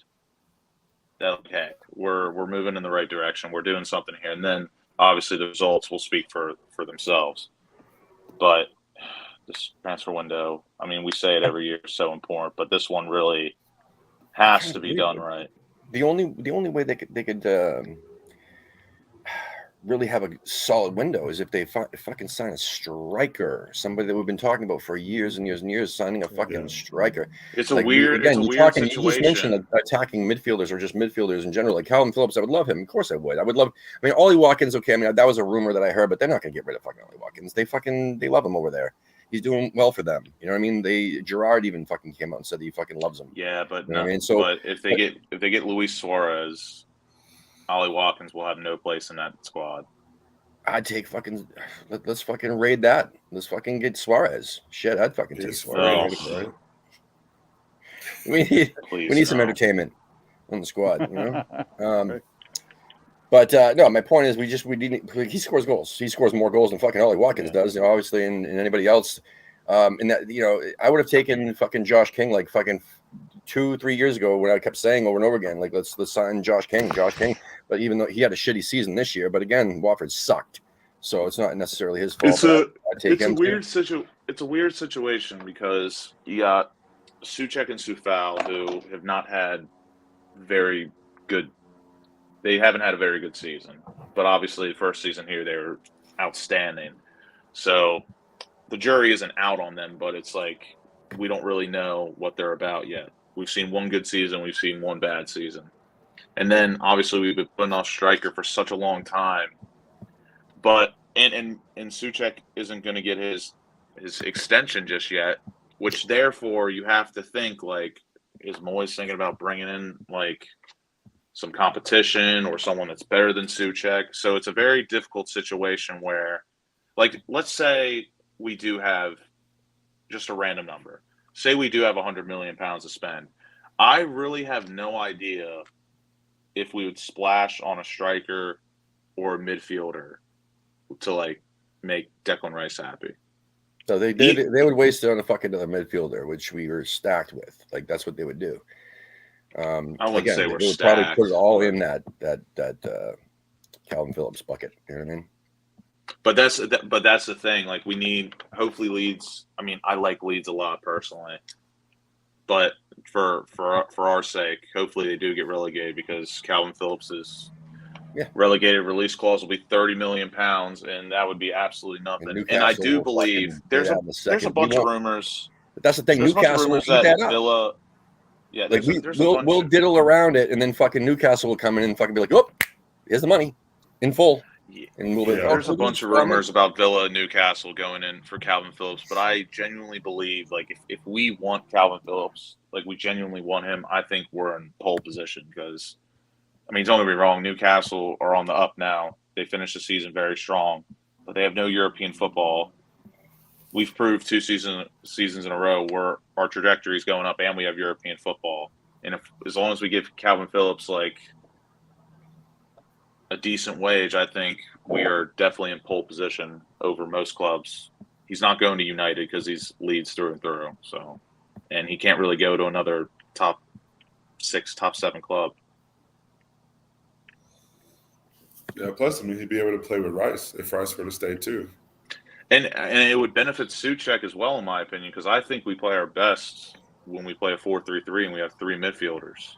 That okay, we're moving in the right direction. We're doing something here, and then obviously the results will speak for themselves. But this transfer window, I mean, we say it every year, is so important, but this one really has to be done right. The only way they could really have a solid window is if they fucking sign a striker, somebody that we've been talking about for years and years and years, signing a fucking striker. It's a weird situation. You just mentioned attacking midfielders or just midfielders in general. Like Calvin Phillips, I would love him. Of course I would. I mean, Ollie Watkins, okay. I mean, that was a rumor that I heard, but they're not going to get rid of fucking Ollie Watkins. They love him over there. He's doing well for them. You know what I mean? Gerard even fucking came out and said that he fucking loves him. Yeah, but you know what I mean? So, but if they get Luis Suarez, Ollie Watkins will have no place in that squad. I'd take fucking. Let's fucking raid that. Let's fucking get Suarez. Shit, I'd fucking take Suarez. Right? We need some entertainment on the squad. You know. But no, my point is, we need. He scores goals. He scores more goals than fucking Ollie Watkins does. You know, obviously, and anybody else. And that, you know, I would have taken fucking Josh King like fucking 2-3 years ago when I kept saying over and over again, like let's sign Josh King. But even though he had a shitty season this year, but again, Watford sucked, so it's not necessarily his fault. It's a weird situation because you got Souček and Soufal who have not had very good. They haven't had a very good season, but obviously the first season here they were outstanding. So the jury isn't out on them, but it's like we don't really know what they're about yet. We've seen one good season, we've seen one bad season. And then obviously we've been putting off striker for such a long time. But and Souček isn't going to get his extension just yet, which therefore you have to think like, is Moyes thinking about bringing in like some competition or someone that's better than Souček? So it's a very difficult situation where, like, let's say we do have just a random number. Say we do have £100 million to spend. I really have no idea if we would splash on a striker or a midfielder to like make Declan Rice happy. So they would waste it on a fucking other midfielder, which we were stacked with. Like that's what they would do. I wouldn't say we're they would stacked. Probably put it all in that Calvin Phillips bucket. You know what I mean? But that's the thing. Like we need hopefully Leeds. I mean, I like Leeds a lot personally, but for our sake, hopefully they do get relegated because Calvin Phillips is relegated. Release clause will be £30 million, and that would be absolutely nothing. And I do believe there's a bunch of rumors. But that's the thing. There's Newcastle will eat that up. Villa. Yeah, like we'll diddle around it, and then fucking Newcastle will come in and fucking be like, "Oh, here's the money in full." Yeah. And there's a bunch of rumors about Villa and Newcastle going in for Calvin Phillips, but I genuinely believe, like, if we want Calvin Phillips, like we genuinely want him, I think we're in pole position because, I mean, don't get me wrong, Newcastle are on the up now. They finished the season very strong, but they have no European football. We've proved 2 seasons in a row where our trajectory is going up and we have European football. And as long as we give Calvin Phillips, like, a decent wage, I think we are definitely in pole position over most clubs. He's not going to United because he's Leeds through and through. So, and he can't really go to another top 6, top 7 club. Yeah, plus, I mean, he'd be able to play with Rice if Rice were to stay too. And it would benefit Souček as well, in my opinion, because I think we play our best when we play a 4-3-3 and we have 3 midfielders,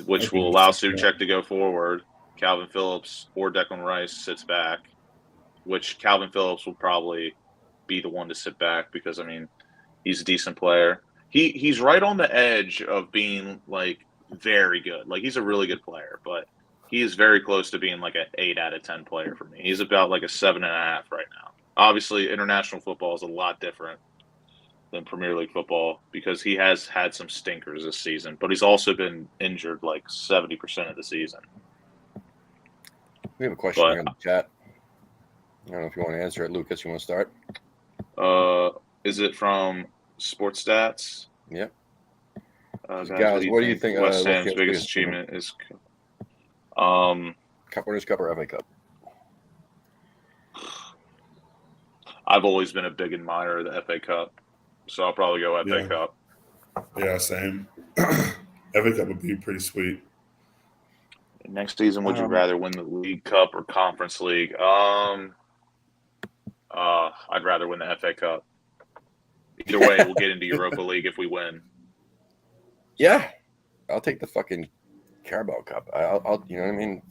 which will allow Souček to go forward. Calvin Phillips or Declan Rice sits back. which Calvin Phillips will probably be the one to sit back because, I mean, he's a decent player. He's right on the edge of being, like, very good. Like, he's a really good player, but he is very close to being, like, an 8 out of 10 player for me. He's about, like, a 7.5 right now. Obviously, international football is a lot different than Premier League football because he has had some stinkers this season, but he's also been injured, like, 70% of the season. We have a question here in the chat. I don't know if you want to answer it. Lucas, you want to start? Is it from Sports Stats? Yep. Guys, what do you think West Ham's biggest achievement is? Cup Winners' Cup or FA Cup? I've always been a big admirer of the FA Cup, so I'll probably go FA Cup. Yeah, same. FA Cup would be pretty sweet. Next season, would you rather win the League Cup or Conference League? I'd rather win the FA Cup. Either way, we'll get into Europa League if we win. Yeah, I'll take the fucking Carabao Cup. I'll you know what I mean?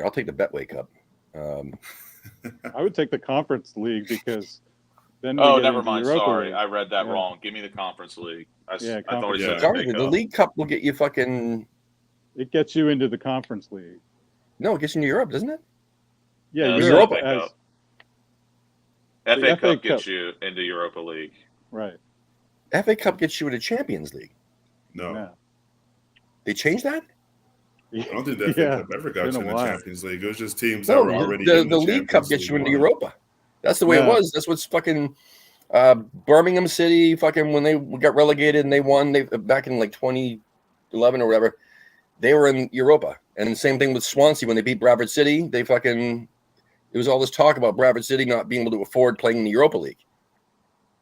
I'll take the Betway Cup. I would take the Conference League because then. Never mind. Europa Sorry, League. I read that wrong. Give me the Conference League. I thought he said FA Cup. The League Cup will get you fucking. It gets you into the Conference League. No, it gets you into Europe, doesn't it? Yeah, no, Europa Cup. FA Cup gets you into Europa League. Right. FA Cup gets you into Champions League. No. They changed that? I don't think the FA Cup ever got you in the Champions League. It was just teams that were already in the League Cup gets you into Europa. That's the way it was. That's what's fucking Birmingham City fucking when they got relegated and they won back in like 2011 or whatever. They were in Europa. And the same thing with Swansea when they beat Bradford City. There was all this talk about Bradford City not being able to afford playing in the Europa League.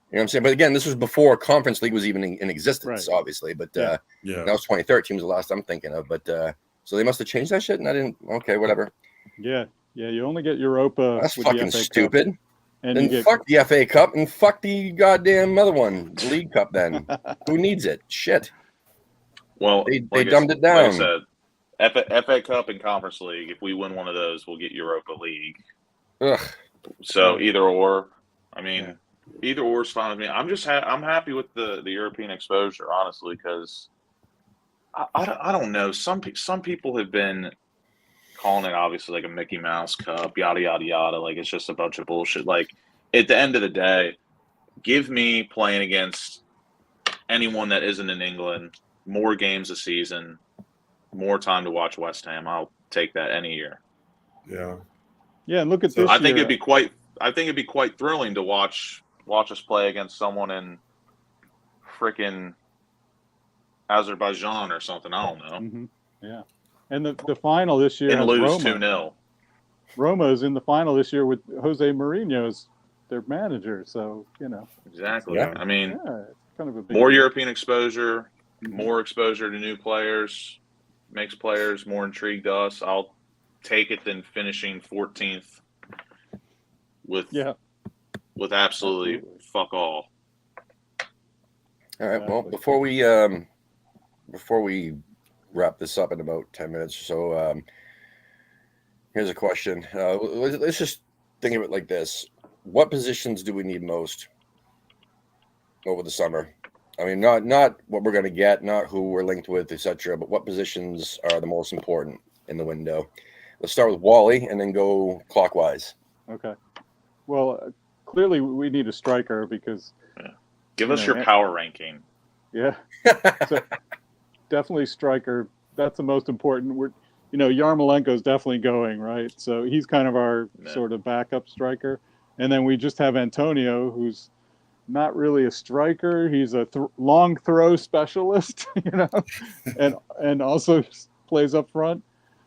You know what I'm saying? But again, this was before Conference League was even in existence, obviously. But that was 2013 was the last I'm thinking of. But so they must have changed that shit, and I didn't. Okay, whatever. Yeah. You only get Europa. That's with fucking the FA stupid. Cup, and then fuck the FA Cup and fuck the goddamn other one, the League Cup. Then who needs it? Shit. Well, they dumbed it down. Like I said, FA Cup and Conference League. If we win one of those, we'll get Europa League. Ugh. So either or. I mean, either or is fine with me. I'm just I'm happy with the European exposure, honestly, because I don't know. Some people have been calling it obviously like a Mickey Mouse Cup, yada yada yada. Like it's just a bunch of bullshit. Like at the end of the day, give me playing against anyone that isn't in England more games a season, more time to watch West Ham. I'll take that any year. Yeah. Yeah, and look at this. I think it'd be quite thrilling to watch us play against someone in freaking Azerbaijan or something. I don't know. Mm-hmm. Yeah, and the final this year and lose Roma. 2-0. Roma's in the final this year with Jose Mourinho as their manager. So exactly. Yeah. I mean, it's kind of a big more deal. European exposure, more exposure to new players, makes players more intrigued to us. I'll take it than finishing 14th with absolutely fuck all. All right. Well, before we wrap this up in about 10 minutes or so, here's a question. Let's just think of it like this: what positions do we need most over the summer? I mean, not what we're going to get, not who we're linked with, etc., but what positions are the most important in the window? Let's start with Wally and then go clockwise. Okay. Well, clearly we need a striker because. Give us your power ranking. Yeah. So definitely striker. That's the most important. Yarmolenko's definitely going, right? So he's kind of our sort of backup striker. And then we just have Antonio, who's not really a striker. He's a long throw specialist, and also plays up front.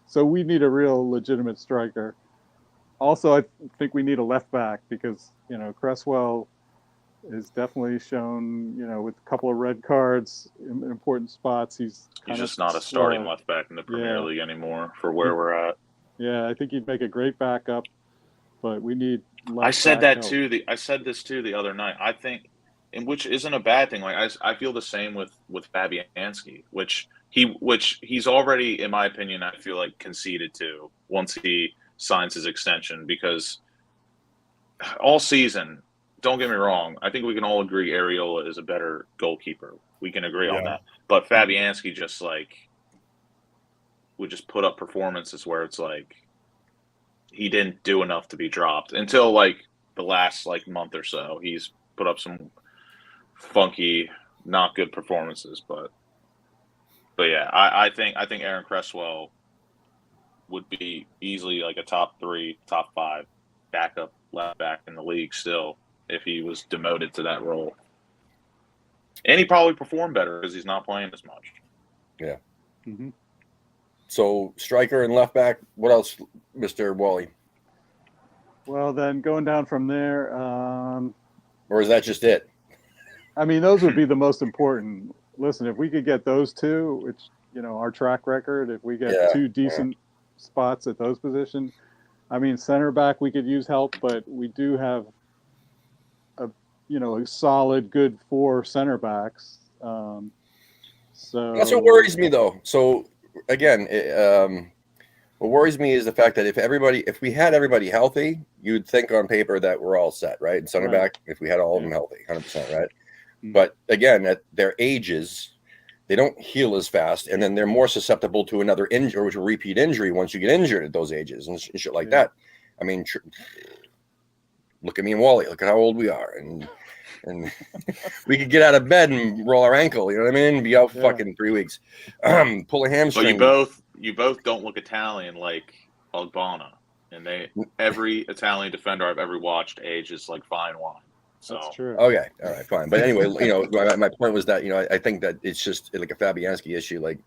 So we need a real legitimate striker. Also, I think we need a left back because, Cresswell is definitely shown, with a couple of red cards in important spots. He's just not a starting left back in the Premier League anymore for where we're at. Yeah, I think he'd make a great backup, but we need left I said back that help. too. I said this too the other night. I think, and which isn't a bad thing. Like I feel the same with Fabianski, which he's already, in my opinion, I feel like conceded to once he signs his extension, because all season, don't get me wrong, I think we can all agree Ariola is a better goalkeeper. We can agree on Yeah. that. But Fabianski just would just put up performances where it's he didn't do enough to be dropped until the last month or so. He's put up some funky, not good performances, but yeah, I think Aaron Cresswell would be easily a top 3, top 5 backup left back in the league still if he was demoted to that role. And he probably performed better because he's not playing as much. Yeah. Mm-hmm. So striker and left back. What else, Mr. Wally? Well, then going down from there, Or is that just it? I mean, those would be the most important. Listen, if we could get those two, which our track record, if we get 2 decent spots at those positions, I mean, center back we could use help, but we do have a solid, good 4 center backs. So That's what worries me, though. So again, what worries me is the fact that if we had everybody healthy, you'd think on paper that we're all set, right? And center back, if we had all of them healthy, 100%, right? Mm-hmm. But again, at their ages, they don't heal as fast, and then they're more susceptible to another injury or to a repeat injury once you get injured at those ages and shit like that. I mean, look at me and Wally. Look at how old we are, and we could get out of bed and roll our ankle. You know what I mean? Be out fucking 3 weeks. Pull a hamstring. But you both don't look Italian like Ogbonna, and every Italian defender I've ever watched ages like fine wine. So. That's true. Okay, all right, fine. But anyway, my point was that I think that it's just like a Fabianski issue. Like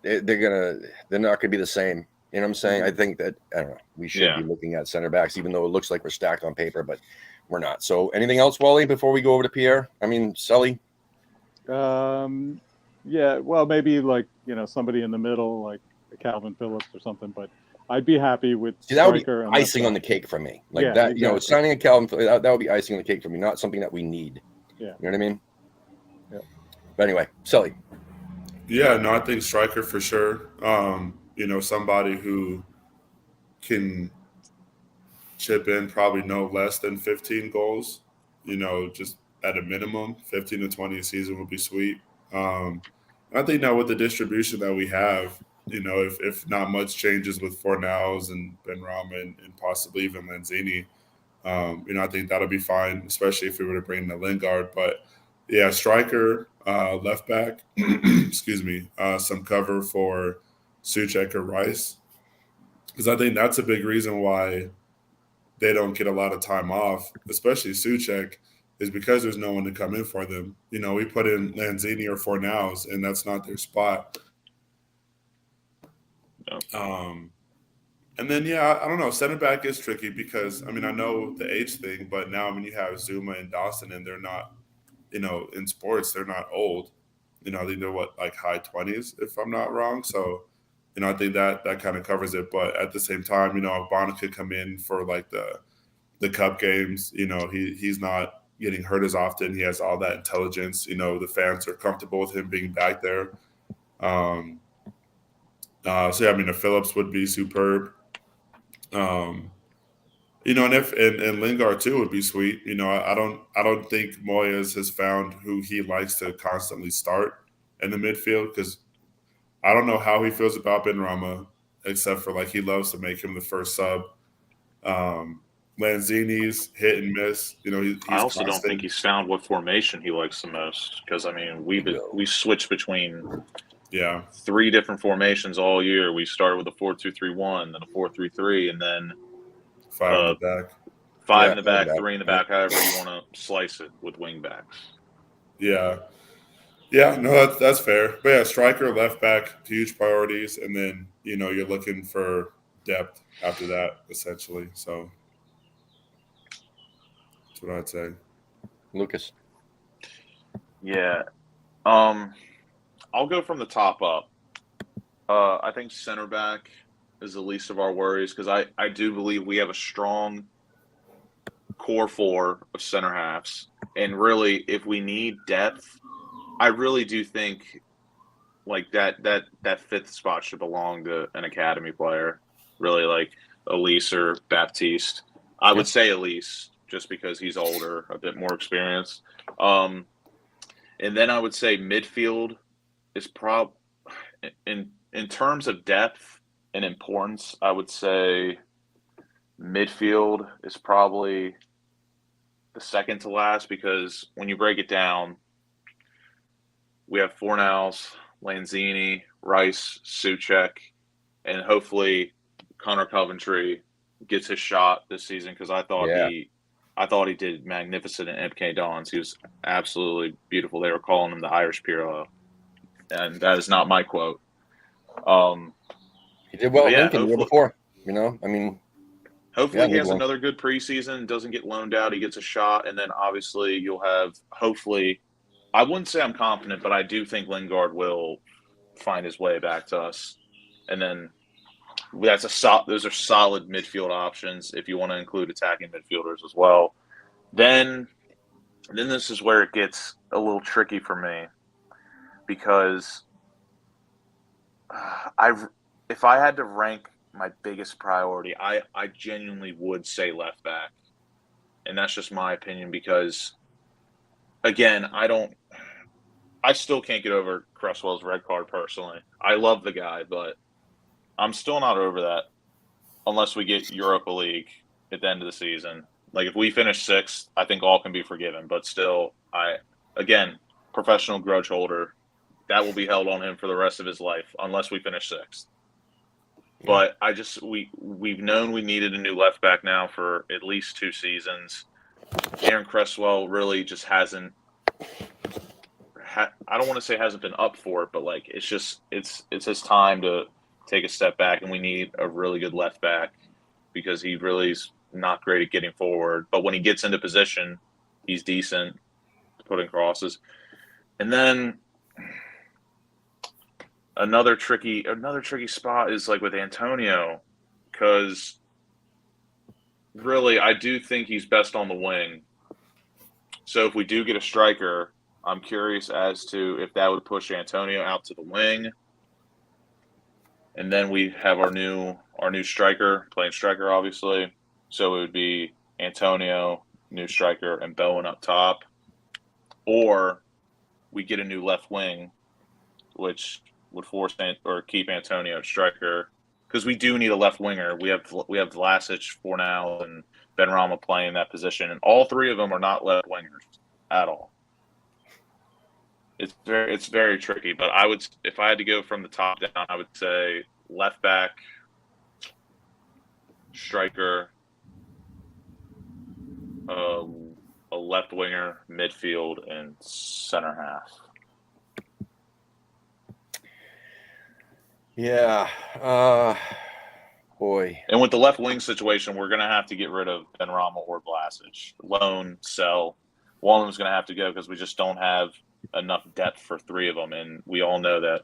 they're not gonna be the same. You know what I'm saying? I think that I don't know. We should be looking at center backs, even though it looks like we're stacked on paper, but we're not. So anything else, Wally, before we go over to Pierre? I mean, Sully. Yeah. Well, maybe somebody in the middle, like a Calvin Phillips or something. But I'd be happy with that would be striker and icing on the cake for me. Like Yeah, that, exactly. signing a Calvin that would be icing on the cake for me, not something that we need. Yeah. You know what I mean? Yeah. But anyway, Sully. Yeah, no, I think striker for sure. Somebody who can chip in probably no less than 15 goals. Just at a minimum, 15 to 20 a season would be sweet. I think now with the distribution that we have, if not much changes with Fornals and Benrahma and possibly even Lanzini, I think that'll be fine, especially if we were to bring in the Lingard. But yeah, striker, left back, excuse me, some cover for Suchek or Rice, because I think that's a big reason why they don't get a lot of time off, especially Suchek, is because there's no one to come in for them. We put in Lanzini or Fornals, and that's not their spot. No. And then, I don't know. Center back is tricky because, I know the age thing, but now, you have Zuma and Dawson, and they're not, in sports, they're not old. I think they're high 20s, if I'm not wrong. So, I think that kind of covers it. But at the same time, Ogbonna could come in for the cup games. He's not getting hurt as often. He has all that intelligence. The fans are comfortable with him being back there. A Phillips would be superb. And Lingard too would be sweet. I don't think Moyes has found who he likes to constantly start in the midfield, because I don't know how he feels about Benrahma, except for he loves to make him the first sub. Lanzini's hit and miss. He's I also constant. don't think he's found what formation he likes the most, because we switched between 3 different formations all year. We started with a 4-2-3-1, then a 4-3-3, and then 5 in the back. 5 in the back, 3 in the back, however you want to slice it with wing backs. Yeah. Yeah, no, that's fair. But yeah, striker, left back, huge priorities, and then you're looking for depth after that, essentially. So that's what I'd say. Lucas. Yeah, I'll go from the top up. I think center back is the least of our worries, because I do believe we have a strong core 4 of center halves, and really, if we need depth, I really do think that 5th spot should belong to an academy player, really, like Elise or Baptiste. I would say Elise, just because he's older, a bit more experienced. And then I would say midfield is in terms of depth and importance, I would say midfield is probably the second to last, because when you break it down, we have Fornals, Lanzini, Rice, Suchek, and hopefully Connor Coventry gets his shot this season, because I thought he did magnificent at MK Dons. He was absolutely beautiful. They were calling him the Irish Pirlo, and that is not my quote. He did well at Lincoln the year before. Hopefully he has another good preseason, doesn't get loaned out, he gets a shot, and then obviously you'll have, hopefully, I wouldn't say I'm confident, but I do think Lingard will find his way back to us. And then those are solid midfield options if you want to include attacking midfielders as well. Then this is where it gets a little tricky for me, because if I had to rank my biggest priority, I genuinely would say left back. And that's just my opinion, because, again, I still can't get over Cresswell's red card personally. I love the guy, but I'm still not over that unless we get Europa League at the end of the season. Like, if we finish sixth, I think all can be forgiven. But still, again, professional grudge holder, that will be held on him for the rest of his life unless we finish sixth. But we've known we needed a new left back now for at least 2 seasons. Aaron Cresswell really just hasn't. I don't want to say hasn't been up for it, but like it's his time to take a step back, and we need a really good left back, because he really is not great at getting forward. But when he gets into position, he's decent putting crosses. And then another tricky spot is like with Antonio, because really I do think he's best on the wing. So if we do get a striker, I'm curious as to if that would push Antonio out to the wing. And then we have our new striker, playing striker, obviously. So it would be Antonio, new striker, and Bowen up top. Or we get a new left wing, which would force or keep Antonio at striker, because we do need a left winger. We have Vlasic, Fornal, and Benrahma playing that position, and all 3 of them are not left wingers at all. It's very tricky, but if I had to go from the top down, I would say left back, striker, a left winger, midfield, and center half. Yeah. Boy. And with the left wing situation, we're going to have to get rid of Benrahma or Vlasic. Loan, sell. One of them's going to have to go, because we just don't have enough depth for 3 of them. And we all know that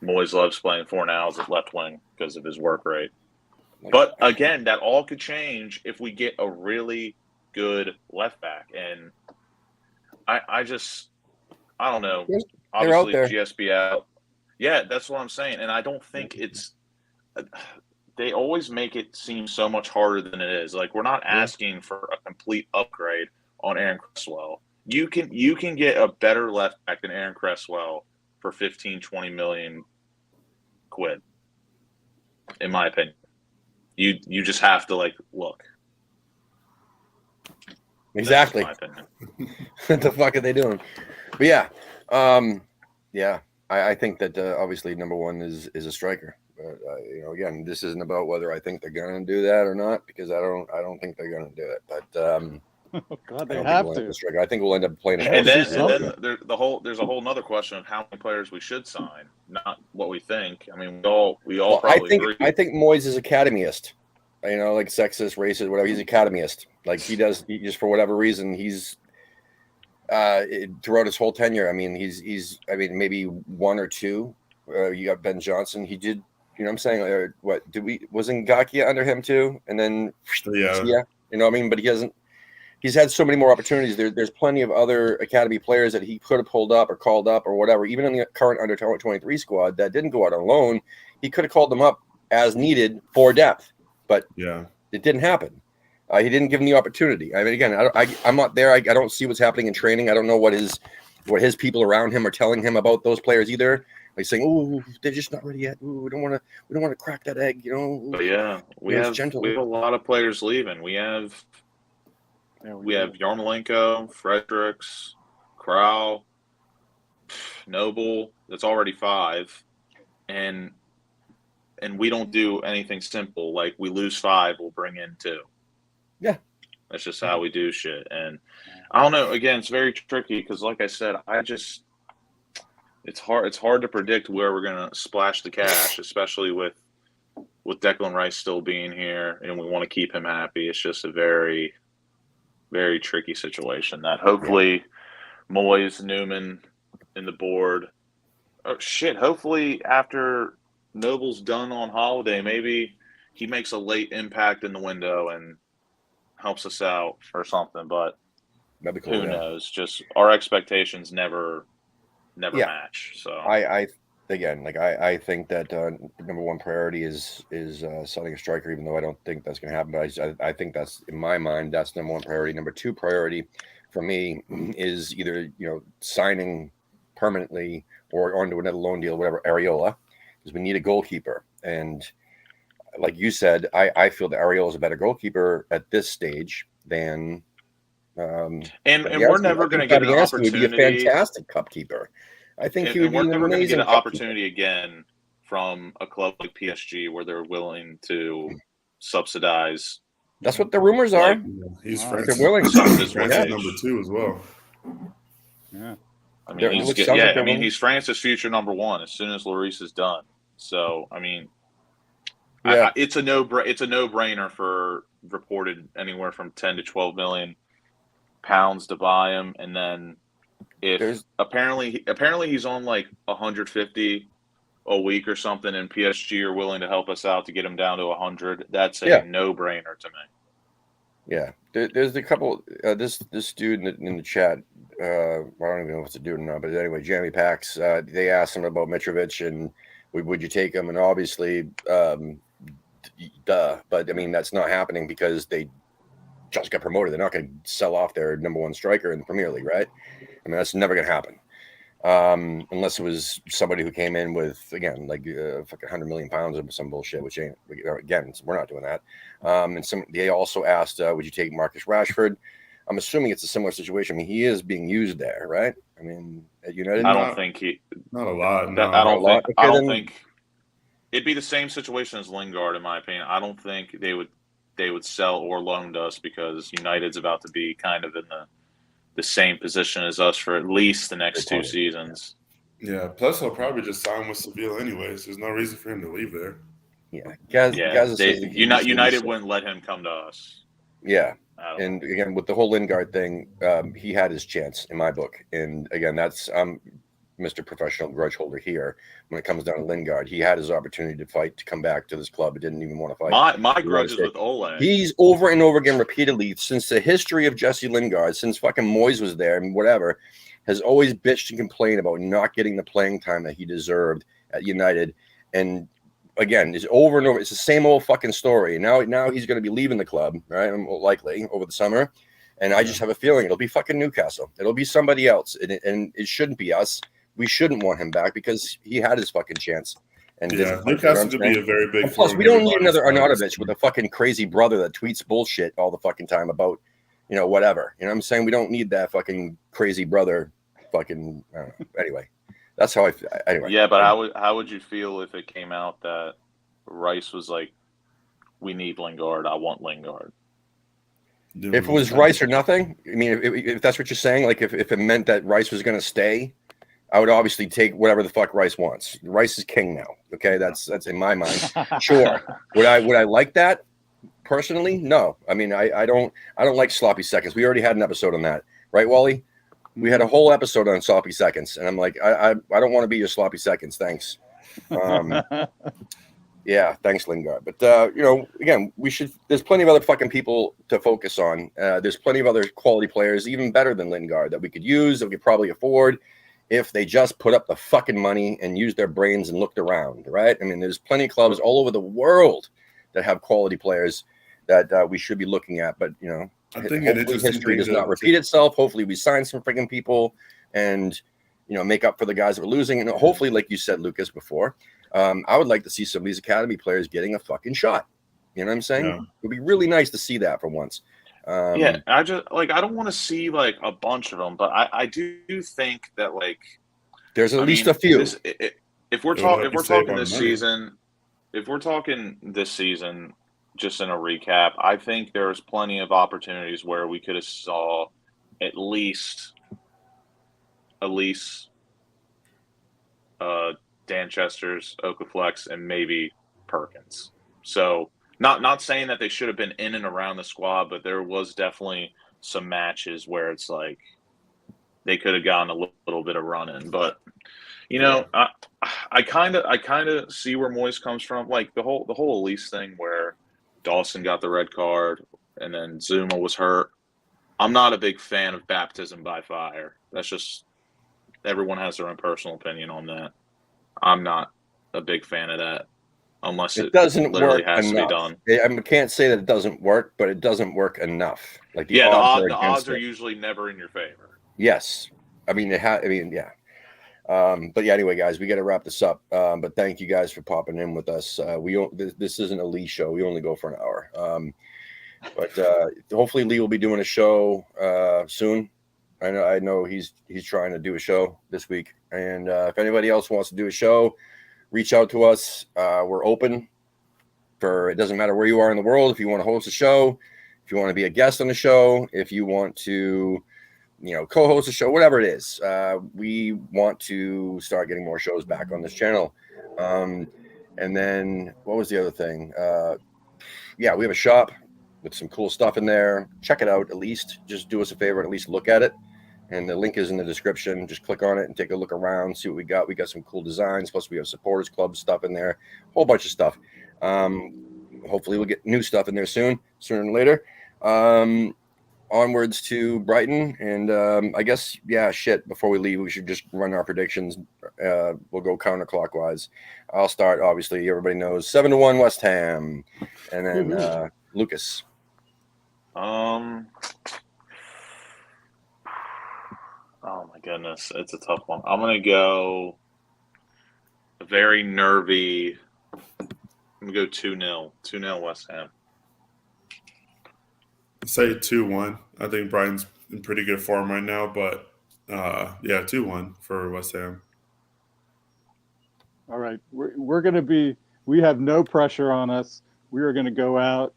Moyes loves playing Fornals at left wing because of his work rate. But again, that all could change if we get a really good left back. And I don't know. They're out there. GSB out. Yeah, that's what I'm saying. And I don't think they always make it seem so much harder than it is. Like, we're not asking for a complete upgrade on Aaron Cresswell. You can get a better left back than Aaron Cresswell for 15, 20 million quid, in my opinion. You just have to look. Exactly. What the fuck are they doing? But yeah, I think that obviously number one is a striker. But again, this isn't about whether I think they're going to do that or not, because I don't think they're going to do it. But oh God, they have to. I think we'll end up playing. And then there's a whole nother question of how many players we should sign, not what we think. I mean, we all probably agree. I think Moyes is academyist. Like sexist, racist, whatever. He's academyist. Like he just for whatever reason, he's throughout his whole tenure. I mean, he's maybe 1 or 2. You got Ben Johnson. He did. You know what I'm saying? Wasn't Ngakia under him too? And then yeah. But he hasn't. He's had so many more opportunities. There's plenty of other academy players that he could have pulled up or called up or whatever. Even in the current under 23 squad that didn't go out on loan, he could have called them up as needed for depth. But it didn't happen. He didn't give him the opportunity. I mean, again, I'm not there. I don't see what's happening in training. I don't know what his people around him are telling him about those players either. Like saying, "Oh, they're just not ready yet. Ooh, we don't want to crack that egg," you know. But yeah, we have a lot of players leaving. We have Yarmolenko, Fredericks, Crow, Noble. That's already 5, and we don't do anything simple. Like we lose 5, we'll bring in 2. Yeah, that's just how we do shit. And I don't know. Again, it's very tricky because, like I said, it's hard to predict where we're gonna splash the cash, especially with Declan Rice still being here, and we want to keep him happy. It's just a very, very tricky situation that hopefully Moyes, Newman, and the board. Oh shit! Hopefully after Noble's done on holiday, maybe he makes a late impact in the window and helps us out or something. But that'd be cool, who knows? Just our expectations never match. So I think that number one priority is selling a striker, even though I don't think that's going to happen. But I think that's, in my mind, that's number one priority. Number 2 priority for me is either signing permanently or onto another loan deal, whatever, Areola, because we need a goalkeeper. And like you said, I feel that Areola is a better goalkeeper at this stage than. And we're never going to get an opportunity. Would be a fantastic cup keeper. I think he would be an amazing. We're never going to get an opportunity again from a club like PSG where they're willing to subsidize. That's what the rumors are. He's Francis. They're willing. Francis number 2 as well. Yeah. I mean, he's France's future number 1 as soon as Lloris is done. So, I mean, it's a no-brainer for reported anywhere from 10 to 12 million pounds to buy him, and then if apparently he's on like 150 a week or something, and PSG are willing to help us out to get him down to 100, that's a no-brainer to me. Yeah, there's a couple. This dude in the chat. I don't even know if it's a dude or not, but anyway, Jamie Pax. They asked him about Mitrovic and would you take him, and obviously, duh. But I mean, that's not happening because they just got promoted. They're not going to sell off their number 1 striker in the Premier League, right? I mean, that's never going to happen. Unless it was somebody who came in with, again, like fucking 100 million pounds of some bullshit, which ain't, again, we're not doing that. And they also asked, would you take Marcus Rashford? I'm assuming it's a similar situation. I mean, he is being used there, right? I mean, at United, not a lot. No. I don't think it'd be the same situation as Lingard, in my opinion. I don't think they would sell or loan to us because United's about to be kind of in the same position as us for at least the next 2 seasons. Yeah, plus he'll probably just sign with Sevilla anyways. There's no reason for him to leave there. United wouldn't let him come to us. Yeah, and again, with the whole Lingard thing, he had his chance in my book. And again, that's Mr. Professional grudge holder here. When it comes down to Lingard, he had his opportunity to fight, to come back to this club, but didn't even want to fight. My grudge is with Ole. He's over and over again, repeatedly, since the history of Jesse Lingard, since fucking Moyes was there and whatever, has always bitched and complained about not getting the playing time that he deserved at United. And again, it's over and over. It's the same old fucking story. Now he's going to be leaving the club, right? Likely over the summer. And I just have a feeling it'll be fucking Newcastle. It'll be somebody else. And it shouldn't be us. We shouldn't want him back because he had his fucking chance. And Newcastle could be a very big. Plus, we don't need another Arnautovic with a fucking crazy brother that tweets bullshit all the fucking time about, whatever. You know what I'm saying? We don't need that fucking crazy brother. Fucking anyway, that's how I feel. Anyway. Yeah, but how would you feel if it came out that Rice was like, "We need Lingard. I want Lingard." If it was Rice or nothing, I mean, if that's what you're saying, like if it meant that Rice was going to stay, I would obviously take whatever the fuck Rice wants. Rice is king now. Okay, that's in my mind. Sure. Would I like that personally? No. I mean, I don't like sloppy seconds. We already had an episode on that, right, Wally? We had a whole episode on sloppy seconds, and I'm like, I don't want to be your sloppy seconds. Thanks. Yeah, thanks, Lingard. But again, there's plenty of other fucking people to focus on. There's plenty of other quality players, even better than Lingard, that we could use, that we could probably afford, if they just put up the fucking money and used their brains and looked around, right? I mean, there's plenty of clubs all over the world that have quality players. that we should be looking at. But I think an hopefully interesting history thing does not repeat itself. Hopefully we sign some freaking people and make up for the guys that are losing. And hopefully, like you said, Lucas, before, I would like to see some of these academy players getting a fucking shot. You know what I'm saying? Yeah. It would be really nice to see that for once. Yeah, I just I don't want to see like a bunch of them, but I do think that like there's at least a few. If we're talking this season, just in a recap, I think there's plenty of opportunities where we could have saw at least Danchester's, Okaflex, and maybe Perkins. So not saying that they should have been in and around the squad, but there was definitely some matches where it's like they could have gotten a little bit of running. But I kind of see where Moyes comes from. Like the whole Elise thing where Dawson got the red card and then Zuma was hurt. I'm not a big fan of baptism by fire. That's just everyone has their own personal opinion on that. I'm not a big fan of that unless it doesn't literally work has enough. To be done. I can't say that it doesn't work, but it doesn't work enough. Like the odds are usually never in your favor. Yes, I mean yeah. But yeah, anyway, guys, we got to wrap this up. But thank you guys for popping in with us. This isn't a Lee show. We only go for an hour. But hopefully Lee will be doing a show soon. I know he's trying to do a show this week. And if anybody else wants to do a show, reach out to us. We're open for, it doesn't matter where you are in the world. If you want to host a show, if you want to be a guest on the show, if you want to, co-host a show, whatever it is, we want to start getting more shows back on this channel. And then what was the other thing? We have a shop with some cool stuff in there. Check it out. At least just do us a favor and at least look at it. And the link is in the description. Just click on it and take a look around, see what we got. We got some cool designs. Plus we have supporters club stuff in there, a whole bunch of stuff. Hopefully we'll get new stuff in there sooner than later. Onwards to Brighton. And I guess, before we leave, we should just run our predictions. We'll go counterclockwise. I'll start, obviously, everybody knows 7-1 West Ham. And then Lucas. Oh my goodness, it's a tough one. I'm gonna go a very nervy. I'm gonna go 2-0. 2-0 West Ham. Say 2-1. I think Brighton's in pretty good form right now, but 2-1 for West Ham. All right, we're going to be. We have no pressure on us. We are going to go out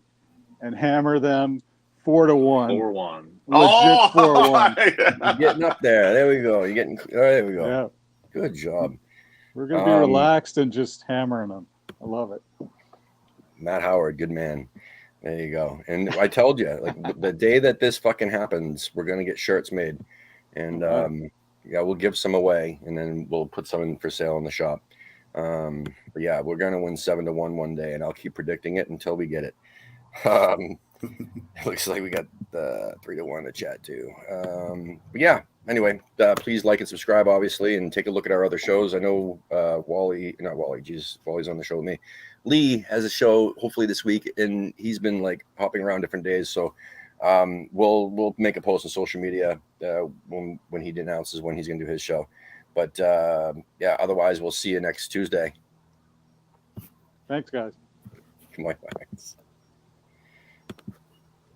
and hammer them 4-1. 4-1. Legit 4-1. You're getting up there. There we go. There we go. Yeah. Good job. We're going to be relaxed and just hammering them. I love it. Matt Howard, good man. There you go. And I told you, like the day that this fucking happens, we're going to get shirts made. And we'll give some away and then we'll put some in for sale in the shop. But yeah, we're going to win 7-1 one day and I'll keep predicting it until we get it. It looks like we got 3-1 to chat too. But yeah, anyway, please like and subscribe, obviously, and take a look at our other shows. I know Wally's on the show with me. Lee has a show hopefully this week, and he's been like hopping around different days. So we'll make a post on social media when he announces when he's going to do his show. But otherwise, we'll see you next Tuesday. Thanks, guys. Come on, thanks.